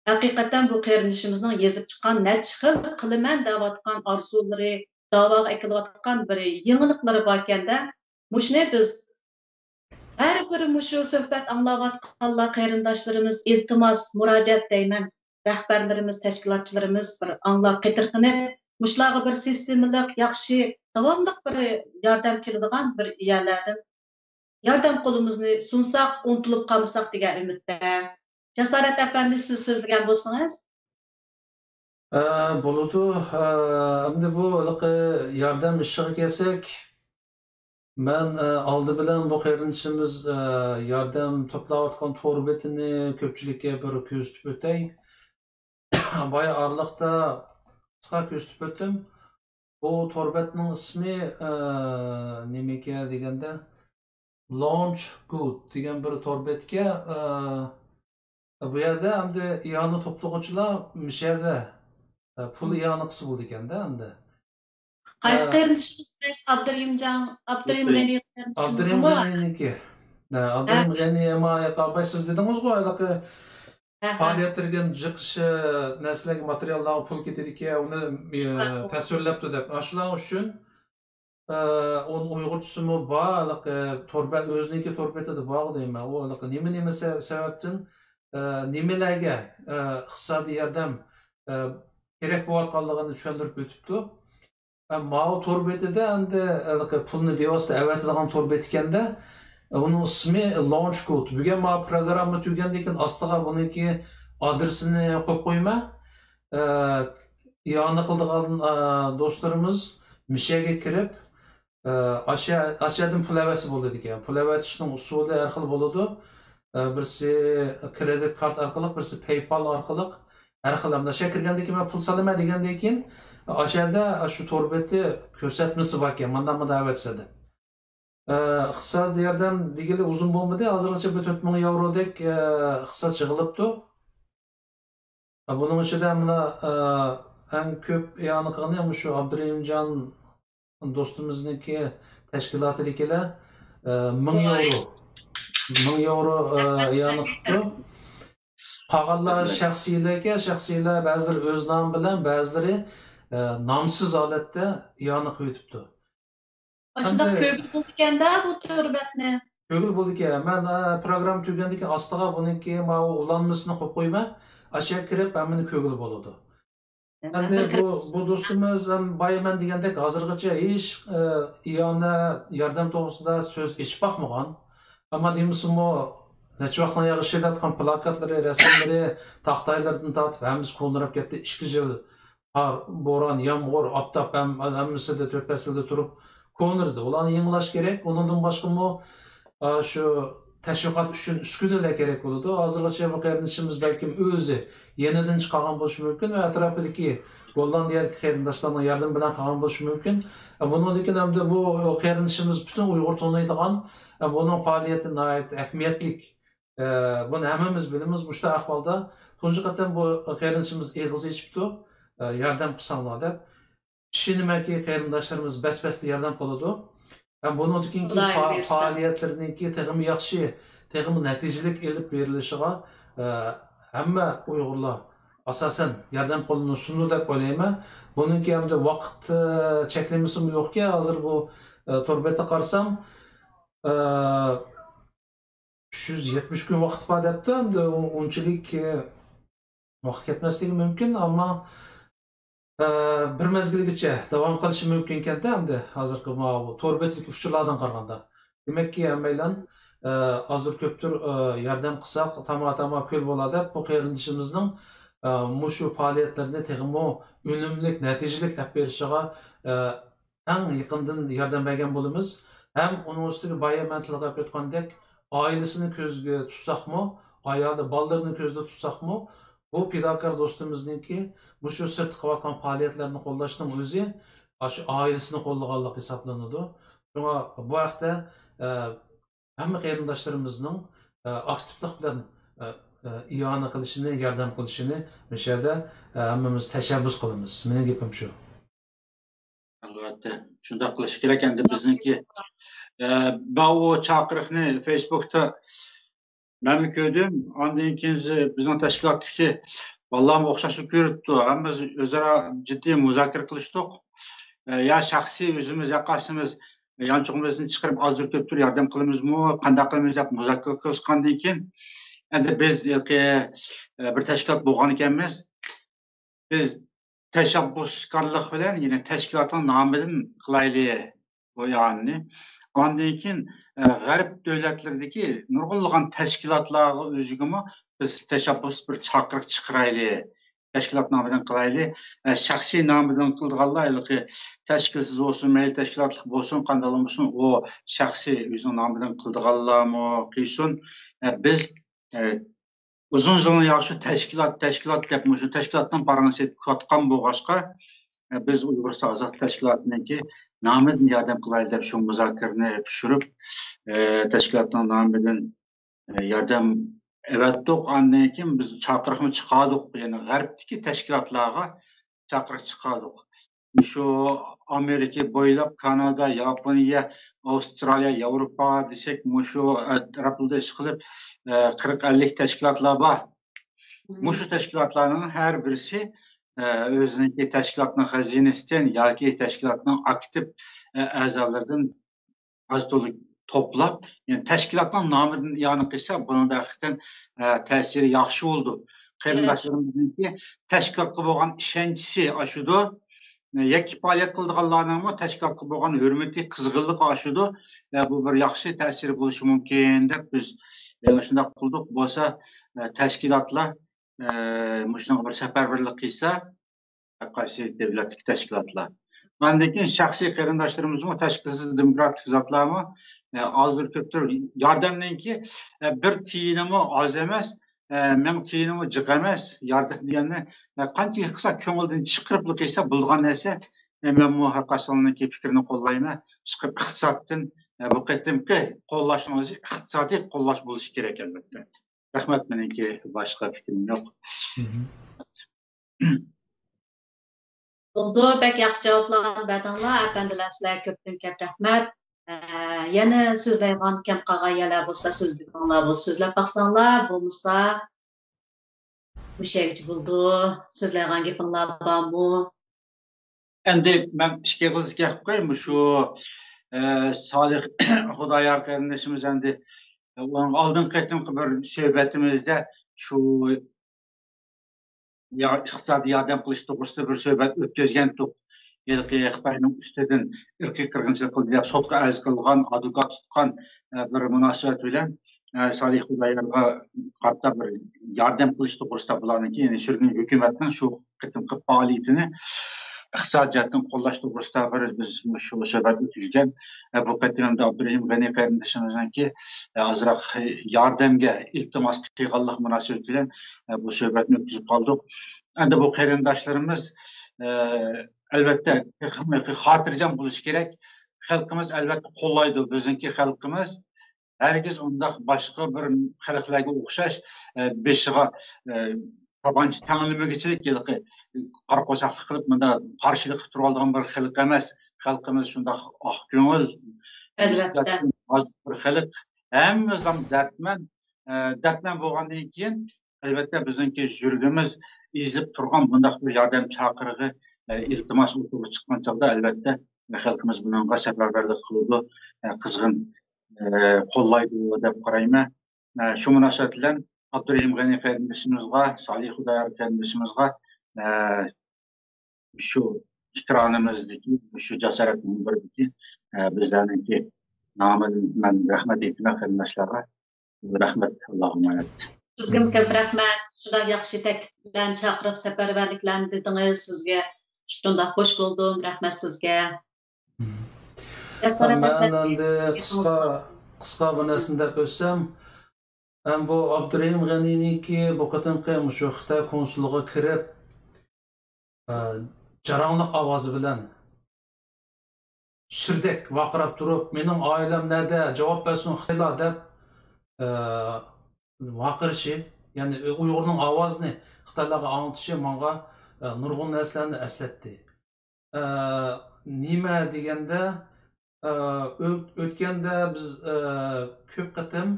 Haqiqatan bu qarindishimizning yezib chiqqan necha xil qilaman deyotgan orzulari, da'voga akilayotgan bir yengilliklari bor ekanda, mushuni biz har bir mushu suhbat anglayotganlar qarindoshlarimiz iltimos, murojaat deyman. Rahbarlarimiz, tashkilotchilarimiz bir anglab qitirqinib mushlarga bir sistemalik, yaxshi, davomli bir yordam keladigan bir yerlardan yordam qo'limizni sunsak, unutilib qolmasak degan umidda. Jasorat afandi, siz so'zlagan bo'lsangiz. Bo'ladi. Endi bu yordam ishiga kelsak, men oldi bilan bu qarindishimiz yordam to'playotgan to'r betini ko'pchilikka bir ko'rsatib o'tay. Boya orliqda qisqa ko'rsatib o'tdim. Bu to'rbetning ismi nimaga deganda Launch Good degan bir to'rbetga bu yerda endi iyoni to'plag'uvchilar mishada pul iyoni qilsa bo'ldi ekanda endi. Qaysi qarindishimiz? Abdurim G'aniyniki. Abdurim G'ani ama siz dedingiz-ku haliqi faoliyatlarga jiqishi narsalarga materiallarga pul ketar uni tasvirlabdi deb. Shular uchun onun uyg'urchasimi bor, to'rbet o'ziniki to'rbetida bor deyman. U nima sababdan nimalarga iqtisodiy yordam kerak bo'layotganligini tushuntirib o'tibdi. Mao to'rbetida endi pulni bevosita avatadigan to'rbet ekanda, uning ismi Launch Code. Bugun ma programma tugagandan keyin ostiga buniki adresini qo'yib qo'yma. Iyoni qildigan do'stlarimiz mishaga kirib, aşağıdan pul avasi bo'ladi ekan. Pul avatishning usuli har xil bo'ladi. Birisi kredit kart orqali, birisi PayPal orqali har xil. Mana shu kirgandan keyin men pul solaman degandan keyin aşağıda shu to'rbeti ko'rsatmasi bor ekan. Mendan avatishadi. Iqtisodiy yordam degili uzun bo'lmadi. Hozirgacha 4000 yevrodek iqtisod yig'ilibdi. Buning ichida mana eng ko'p ya'ni qilgan shu Abdurimjon do'stimizniki tashkilotidagilar 1000 euro ya'ni qildi. Qolganlar shaxsiylar ba'zilar o'z nomi bilan, ba'zilari namsız holatda iyoni qo'yibdi. Aşıda kögül bulduken de bu türbetni. Kögül bo'ldi ekan. Men program tugagandan keyin ostiga buniki mana ulanmasini qo'yib qo'yma. Aşağı kirib hamini kögül bo'ladi. Endi bu do'stimiz ham boyaman degandek hozirgacha hech iyoni yordam to'g'risida so'z eshitib boqmagan. Ammo deymizmi necha vaqtdan beri ishlayotgan plakatlari, rasmlari, taxtaylardan tortib hammasi qo'llanib ketdi. 2 yil bo'ron, yomg'ir, oftob hammasida 4 faslda turib ko'nirdi. Ularni yangilash kerak. Undan boshqa shu tashviqot uchun uskunalar kerak bo'ladi. Hozirgacha bu qarindoshimiz balkim o'zi yenidan chiqqan bo'lishi mumkin va atrofidagi Gollandiyalik qarindoshlarning yordam bilan qolgan bo'lishi mumkin. Bundan keyin hamda bu qarindoshimiz butun Uyg'ur taniydigan, buning faoliyati nihoyat ahamiyatli. Buni hammamiz bilamiz. Bu ahvolda tunji qatam bu qarindoshimiz eg'iz ichibdi, yordam qilsanglar deb. Ishonimaki qarindoshlarimiz bas-basda yordam qiladi. Bundan keyin faoliyatlarniki texmi yaxshi, texmi natijalik elib berilishiga hamma Uyg'urlar asosan yordam qo'lini sundu deb o'ylayman. Buningki hamda vaqt cheklamasi yo'qki, hozir bu to'rbetda qarsam 370 kun vaqt bor debdi. Endi unchalik vaqt ketmasligi mumkin, ammo bir mezgilgacha davom qilishi mumkin ekanda hamda hozirgi to'rbetlik uchurlardan qaraganda. Demakki hammaylar azur ko'pdir yordam qilsak tama ko'l bo'ladi. Bu qarindishimizning mushu faoliyatlarini texmo unumli, natijalik olib berishiga eng yaqindan yordam bergan bo'lamiz. Ham uning ustiga boyaman tilga o'tgandek oilasini ko'zga tutsaqmi, ayoli bolalarini ko'zda tutsaqmi, bu fidokor do'stimizniki mushu sirt qilayotgan faoliyatlarni qo'llashning o'zi shu oilasini qo'llaganlik hisoblanadi. Shunga bu vaqtda hamma qarindoshlarimizning aktivlik bilan iyoni qilishini, yordam qilishini mishada hammamiz tashabbus qilamiz. Mening gapim shu. Albatta, shunday qilish kerak endi bizniki. Bu chaqiriqni Facebookda men ko'rdim. Ondan keyin bizning tashkilotdagi vallahi o'xshashib ko'ribdi. Hammamiz o'zaro jiddiy muzokara qilishdik. Ya shaxsiy o'zimiz yaqasimiz yanchug'imizni chiqarib azir ko'pdir yordam qilamizmi, qanday qilamiz deb muzokara qilishgandan keyin endi biz bir tashkilot bo'lgan ekanmiz. Biz tashabbuskorlik bilan yine tashkilotning nomidan qilaylik bu yani. Ondan keyin g'arb davlatlaridagi nurg'unlagan tashkilotlarga o'zigimi biz tashabbus bir chaqiriq chiqaraylik. Tashkilot nomidan qilaylik. Shaxsiy nomidan qilganlar tashkilsiz bo'lsin, mayli tashkilotlik bo'lsin, qanday bo'lsin, o shaxsiy o'zining nomidan qilganlarmi qilsin. Biz uzun yillar yaxshi tashkilot deb shu tashkilotdan parangiz ketgan bo'lg'achqa biz Uyg'ur Ozod tashkilotiniki nomidan yordam qilaylik deb shu muzokarani pishirib tashkilotning nomidan yordam evatdik. Ondan keyin biz chaqiriqni chiqardik, ya'ni g'arbdagi tashkilotlarga chaqiriq chiqardik. Shu Amerika bo'ylab Kanada, Yaponiya, Avstraliya, Yevropa desek, shu atrofida ish qilib 40-50 tashkilotlar bor. Shu tashkilotlarning har birisi o'zining tashkilotning xazinasidan yoki tashkilotning aktiv a'zolaridan azto'lik to'plab, yani tashkilotning nomidan ya'ni qilsa, buning haqiqatan ta'siri yaxshi bo'ldi. Qarindoshlarimizning tashkilotga bo'lgan ishonchi oshidi. Yakki faoliyat qilganlarning tashkilotga bo'lgan hurmati, qizg'inligi oshidi. Bu bir yaxshi ta'sir bo'lishi mumkin deb biz shunday qildik. Bo'lsa tashkilotlar shunday bir safarbarlik qilsa, qaysi davlatlik tashkilotlar. Bundan keyin shaxsiy qarindoshlarimizmi, tashkilsiz demokratik zotlarmi azir ko'pdir yordamdanki bir tiyinimi oz emas, men tiyinimi jiq emas. Yordam degani qancha qilsa ko'ngildan chiqirib qilsa bo'lgan narsa. Men bu haqiqatni fikrini qo'llayman. Chiqib iqtisoddan bu qadimki qo'llashning o'zi iqtisodiy qo'llash bo'lishi kerak albatta. Rahmat, meniki boshqa fikrim yo'q. Oldu, bek yaxshi javoblar berdinglar. Efendiler sizlarga ko'pdan-ko'p rahmat. Yana so'zlaydigan kam qolganlar bo'lsa, so'zlaydiganlar bo'lsa, so'zlab baqsanglar, bo'lmasa bu şeychi bo'ldi. So'zlaydigan gapinglar bormi? Endi ben işe kızık yapıp koyayım şu Salih Hudayar kardeşimiz endi onun aldığım kayıtım bir söhbetimizde şu iqtisadi yardım qilish to'g'risida bir suhbat o'tkazgandik. Xitoyning ustidan irqiy qirg'inchilik qildi deb sudga arz qilgan, advokat tutgan bir munosabat bilan Salih Hudayarga qarata bir yardım qilish to'g'risida bularniki, ya'ni sürgün hukumatning shu qitimqi faoliyatini iqtisodiyotni qo'llash to'g'risida biz shu suhbat o'tkazgan. Bu qatimda Abdurahim G'ani qarindishimizniki ozroq yordamga iltimos qilganlik munosabati bilan bu suhbatni o'tkazib qoldik. Endi bu qarindoshlarimiz albatta xotirjam bo'lishi kerak. Xalqimiz albatta qo'llaydi. Bizniki xalqimiz herkes undaq boshqa bir xalqlarga o'xshash beshiga tabanchi tanlamagichilik yilqi qarqo'saqlik qilib bunda qarshilik qilib turib olgan bir xalq emas. Xalqimiz shundoq oq ko'ngil, albatta bir xalq. Hammamiz ham dardman bo'lgandan keyin albatta bizniki yurgimiz izlib turgan bundaq bir yordam chaqirig'i iltimos o'tirib chiqqan chog'da albatta xalqimiz bunga safarbarlik qiladi, qizg'in qo'llaydi deb qarayman. Shu munosabat bilan Abdurahim G'ani qarindishimizga, Salih Hudayar qarindishimizga shu ikronimizdagi, shu jasoratning birdiki bizlarniki nomidan rahmat aytman qarindoshlarga. Rahmat, Allohumma emanet. Sizga ko'p rahmat. Shunday yaxshi taklif bilan chaqiriq safarbarliklarni dedingiz. Sizga shunday xush bo'ldim. Rahmat sizga. Men endi qisqa bir narsani deb o'tsam, bu Abdurahim G'aniniki bu qatimqi shu Xitoy konsuliga kirib jarangliq ovozi bilan shirdek vaqirab turib, mening oilam nerede, javob bersin Xitoylar deb vaqirishi, ya'ni Uyg'urning ovozini Xitoylarga anglatishi menga nurg'un narsalarni eslatdi. Nima deganda o'tganda biz ko'p qatim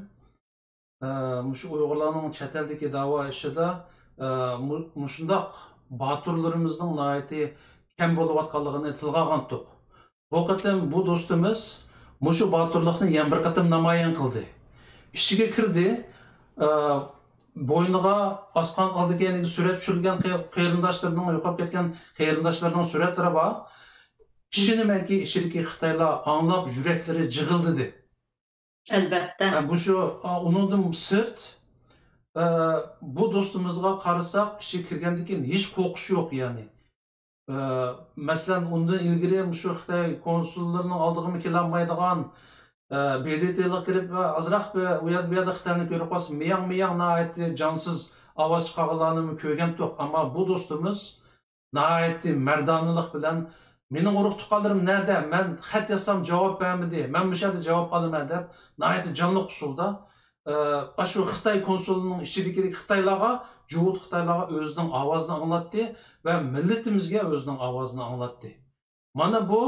shu Uyg'urlarning chet eldagi da'vo ishida shundoq boturlarimizning nihoyatda kam bo'layotganligini tilga olgandik. Bu qatim bu do'stimiz shu boturlikni yana bir qatim namoyon qildi. İşçiga kirdi, bo'yniga osqon oldiga surat tushirilgan qarindoshlarning yo'qolib ketgan qarindoshlarning suratlari bor. Ishonamanki, ichidagi Xitoylar anglab yuraklari jig'ildi dedi. Albatta. Bu shu undan sirt bu do'stimizga qarasak, ichi kirgandan keyin hech qo'rqish yo'q yani. Masalan, undan ilgari shu Xitoy konsullarining oldiga kelolmaydigan BDT'ga kirib azroq bu yerda Xitoyni ko'rib qolsa, miyang nihoyatda jonsiz ovoz chiqarganlarni ko'rgandik, ammo bu do'stimiz nihoyatda mardonalik bilan mening urug' tuqqanlarim nerede? Men xat yazsam javob bermadi. Men bu yerda javob olaman deb nihoyatda jonli usulda shu Xitoy konsulining ichidagi Xitoylarga, juvut Xitoylarga o'zining ovozini anglatdi va millatimizga o'zining ovozini anglatdi. Mana bu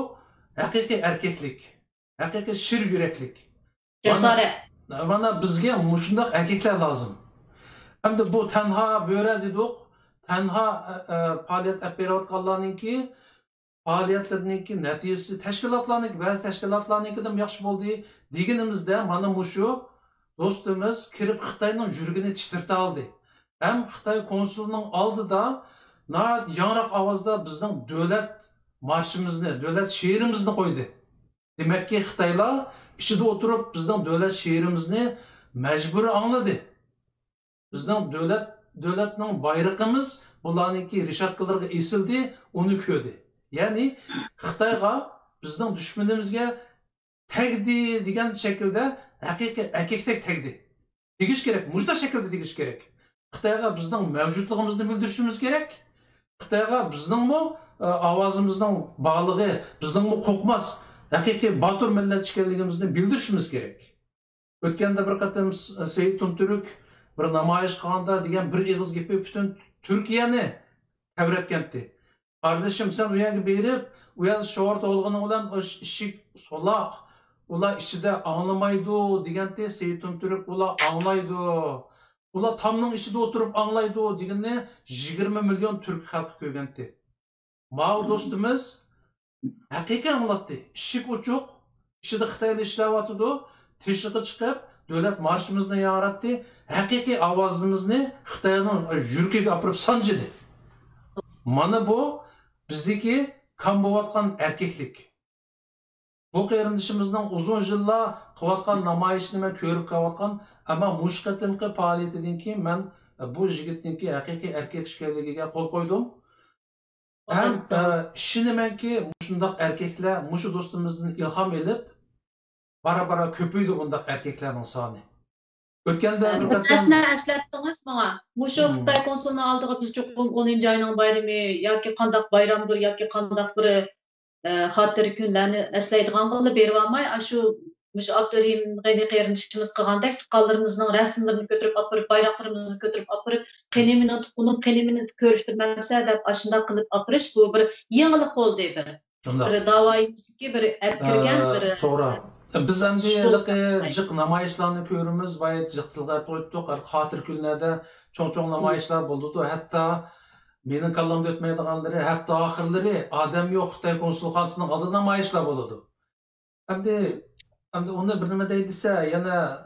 haqiqiy erkaklik. Haqiqiy shir yuraklik. Jasorat. Mana bizga shunday erkaklar lazım. Hamda bu tanha bo'ra dedik. Tanha faoliyat olib berayotganlarningki faoliyatlarningki natijasi tashkilotlarniki, ba'zi tashkilotlarnikidan yaxshi bo'ldi deganimizda mana shu do'stimiz kirib Xitoyning yuragini titrata oldi. Ham Xitoy konsulining oldida yangroq ovozda bizning davlat marshimizni, davlat she'rimizni qo'ydi. Demek ki Xitoylar ichida o'tirib bizning davlat she'rimizni majburiy angladi. Bizning davlatning bayrog'imiz bularniki rishatkalarga esildi, uni ko'rdi. Ya'ni Xitoyga bizning dushmanimizga tegdi degan shaklda haqiqiy erkakdek tegdi. Tegish kerak, mujda shaklda tegish kerak. Xitoyga bizning mavjudligimizni bildirishimiz kerak. Xitoyga bizning ovozimizning bog'lig'i, bizning qo'rqmas haqiqiy botur millat ekanligimizni bildirishimiz kerak. O'tganda bir qatim Seyit Tumturk bir namoyish qilganda degan bir ig'iz gapi butun Turkiyani tavratgandi. Kardeşim sen u yerga berib, u yerda sho'r to'lg'ini bilan ishik soloq, ular ichida anglamaydi deganda Seyit Tumturk ular anglaydi. Ular tamning ichida o'tirib anglaydi deganni 20 million turk xalqi ko'rgandi. Mao do'stimiz Haqiqiy anglatdi. Işık uçuq, işida Xitoyda ishlayotdi, teshig'i chiqib, davlat marshimizni yaratdi. Haqiqiy ovozimizni Xitoyning yurkiga olib sanjidi. Mana bu bizdeki kan bo'layotgan erkeklik. Bu qarindishimizning uzun yillar qilayotgan namoyishni men ko'rib qolayotgan, ammo mush qatimqi faoliyatidan keyin men bu yigitniki haqiqiy erkek ekanligiga qo'l qo'ydim. Hem işinimenki muşundaq erkekler, muşu dostumuzdan ilham elip, bara köpüydü bundaq erkeklerin sani. Ötkende bir qatam... Aslında eslettiniz bana. Muşu Xitay konsulunu aldığı biz çoğum 10. ayının bayramı, yoki qandaq bayramdır, yoki qandaq bir xatir günlerini esleydiğen qılıp berip almay, şu Müş Abdurrahim Gani qeyrindişimiz qılğandak tuqqanlarımızın rəsmlərini götürüp apırıp, bayraqlarımızı götürüp apırıp, qenemini tuqunup, qenemini görüşdürməmsə də aşında qılıb apırış bu bir yenilik oldu bir. Bir davayımızki bir əpkirgen bir... Toğra. Biz endi jıq namayışlarını görürüz, bayat jıqtılğar qoyduq, xatir günlerde çoğ namayışlar buldu. Hatta benim kallamda ötmeydiğanları, hatta ahirleri Adem yok Xitay konsulxanasının adı namayışlar buldu. Hem de onu bir nima deydisa, yana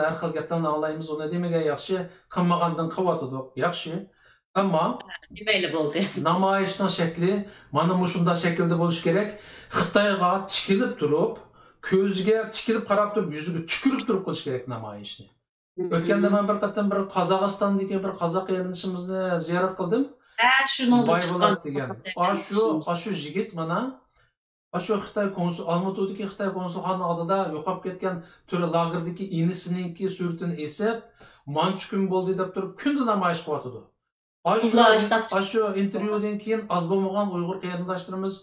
har xil gaplarni anglaymiz, onu demaga yaxshi, qilmagandan qilyotdik, yaxshi. Ammo mayli bo'ldi. Namoyishning shakli mana shunday shaklda bo'lishi kerak. Xitoyga tikilib turib, ko'ziga tikilib qarab turib, yuziga tukirib turib qilish kerak namoyishni. O'tganda men bir qatam bir Qozog'istondagi bir qozoq erinishimizni ziyorat qildim. Shuni chiqqan degan. Shu yigit mana Aşu Xitay konsul, Almatudaki Xitay konsulxanının adıda yo'qolib ketgan türü lagerdeki inisiniki suretini esip, manç gün boldu deb turib, kündü namoyish qilyotdi. Aşu intervyudan keyin az bo'lmagan Uyg'ur qarindoshlarimiz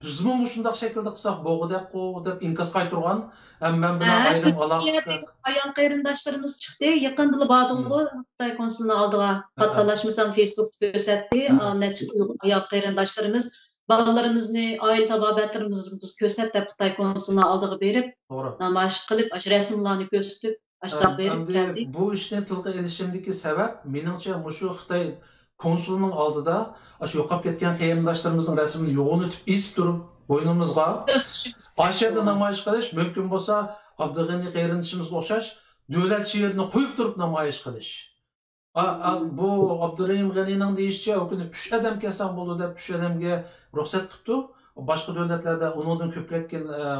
bizmi mushundaq shaklda qilsak bo'g'idaq deb inkas qaytirgan, ham men bilan ayrim aloqa ayol qarindoshlarimiz chiqdi, yaqinda bordim-ku Xitoy konsulxanının aldığa, hattalashmasam Facebook'ta ko'rsatdi, necha ayol qarindoshlarimiz balalarımızı, aile tababatlarımızı biz kösep de Xitay konsuluna aldığı berip, namoyish qilib, resimlarni ko'rsatib, aştaq berip geldik. Bu işne tilga elishimdeki sebep, menimcha mushu Xitay konsulunun aldıda, aşı yo'qolib ketgan qarindoshlarımızın resimini yo'g'onitib esib turib, bo'ynimizga aşağıda namoyish qilish mumkin bo'lsa, Abdug'ani qarindishimizga o'xshash davlat she'rini qo'yib turib namoyish qilish. Bu Abdurrahim Gani'nin deyişçe o günü 3 adam kesen buldu da 3 adamga ruhsat qilibdi. Başka devletlerde ondan köplek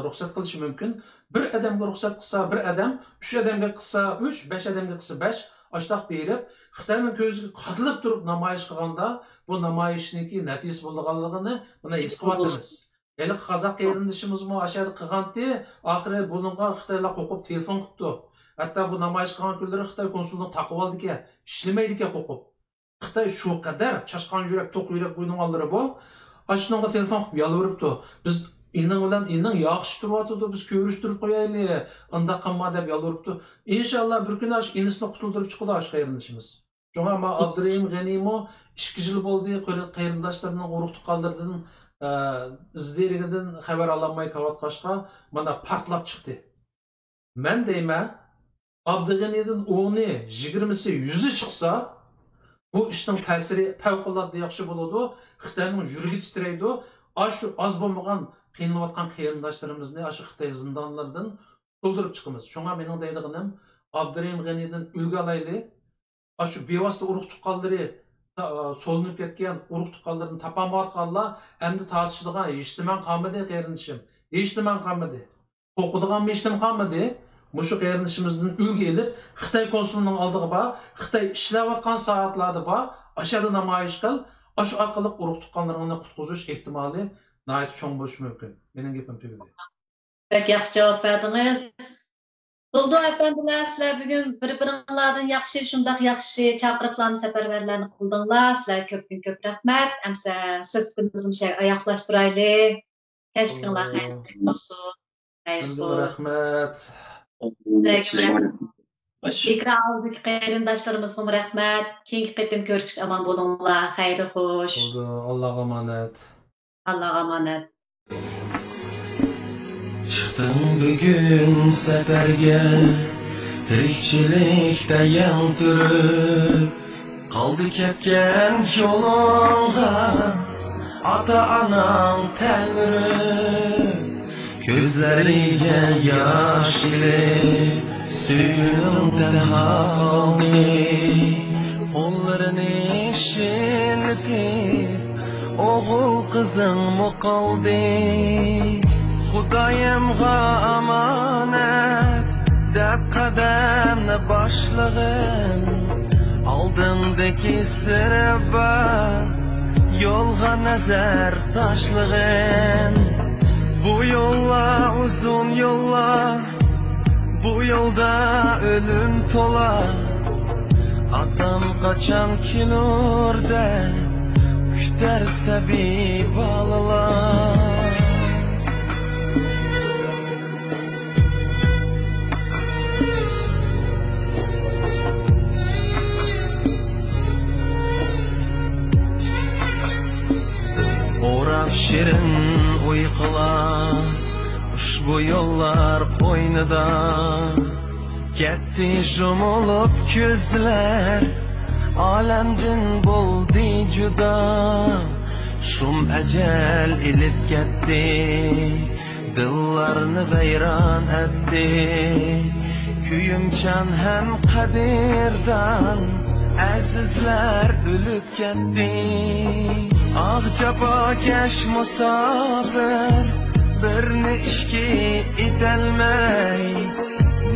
ruhsat qilishi mümkün. Bir adamga ruhsat qilsa bir adam, 3 adamga qilsa 3, 5 adamga qilsa 5 aştaq berib, Xitoyning ko'ziga qadilib turib namoyish qilganda bu namoyishniki natija bo'lganligini buni his qilyapmiz. Elik qozoq qarindishimizmi aşağıda qilgandi, oxiri buningga Xitoylar qo'qib telefon qilibdi. Hatta bu namoyish qilgan kunlari Xitoy konsulini taqib oldi-ki, ishlamaydi-ki qo'qib. Xitoy shu qadar chashqan yurak, to'q yurak bo'yningallari bu. Ashunga telefon qilib yolvoribdi. Biz ining bilan ining yaxshi turyapti, biz ko'rishtirib qo'yaylik. Unda qilma deb yolvoribdi. Inshaalloh bir kun ash inisini qutuldirib chiqadi ash qarindishimiz. Shunga ma Abdurrahim G'animo 2 yil bo'ldi, qarindoshlarining urug' tuqqanlaridan izleridan xabar olmay qavatqashqa mana portlab chiqdi. Men deyman Abdug'aniydan 10'i, 20'si, 100'i çıksa bu işin təsiri fevkalade yaxşı buludu. Xitayning yuragi titreydi. Aşı az bo'lmagan qiynalıyotgan qarindoshlarimizni aşı Xitoy zindanlardan to'ldirib chiqamiz. Shunga mening deydiganim Abdurrahim Gani'dan ulgu alayli. Aşı bevosita urug' tuqqanlari so'linib ketgan urug' tuqqanlarini tapamayotganlar endi tortishadigan eshitman qolmadi qarindishim. Eshitman qolmadi. O'qidiganmi eshitman qolmadi. Muşu qarindishimizdan ulgu elib Xitoy konsulunun aldığı ba, Xitoy ishlayotgan soatlarda ba, aşağıda namoyish qil, aşı orqali urug' tuqqanlarini qutqizish ehtimoli nihoyat cho'ng bo'lishi mumkin. Mening gapim tugadi. Pek yaxshi javob berdingiz. Bo'ldi efendiler, sizlar bugun bir-biringlardan yaxshi, shundoq yaxshi chaqiriqlarni, safarbarlarni qildinglar. Sizlar ko'pdan ko'p rahmat. Amsa suhbatimizni oyoqlashtiraylik. Kechqurunlar xayr bo'lsin. Rahmat. İkramdaki qarindoshlarımizga rahmat. Keyingi qatim ko'rishga aman bo'linglar. Xayri xo'sh. Allohga emanet. Allohga emanet. Chiqdim bugun safarga, tirikchilikda yantirib, qoldi ketgan yo'lingga ata-anam telmürü gözleriga yaş ile suyundan haldi qo'llarini shinitib o'g'il qizim muqaldi Xudoyimga amonat deb qadamni boshlag'in oldindagi sirba yo'lga nazar tashlag'in bu yo'llar uzun yo'llar bu yo'lda o'lim to'la atam qachon kelurda kutar sabiy bolalar O'rab shirin uyqular ushbu yo'llar qo'ynida ketdi jumulib ko'zlar olamdan bo'ldi juda shum ajal ilib ketdi dillarni vayron etdi kuyimchan ham qadirdan azizlar o'lib ketdi Ah jafokash musofir birni ishga etelmay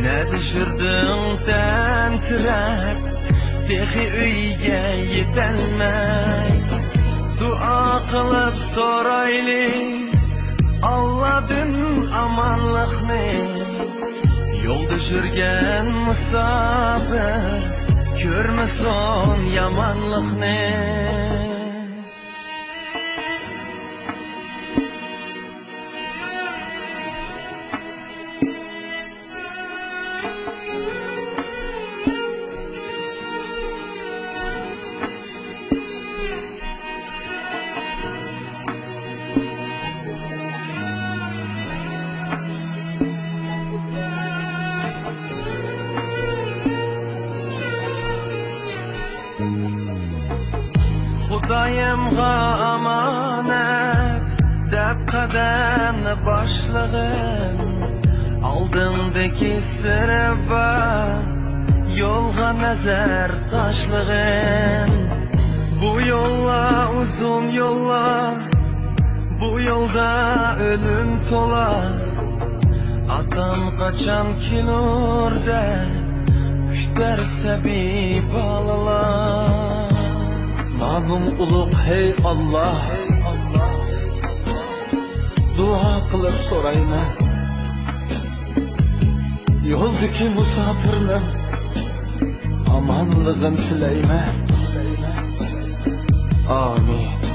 ne düşürdün tentirek tehi uyga yetelmay dua qilib so'rayli Allah'dan amanlıqni yol düşürgen musafir ko'rmason yamanlıqni Xudoyimga amonat deb qadamni boshlag'in oldindagi sirba yo'lga nazar tashlag'in bu yo'llar uzun yo'llar bu yo'lda o'lim to'la atam qachon kelurda kutar sabiy bolalar Namın uluq hey Allah Dua qilib so'rayman Yo'ldagi musofirni amonlig'in tilayman Amin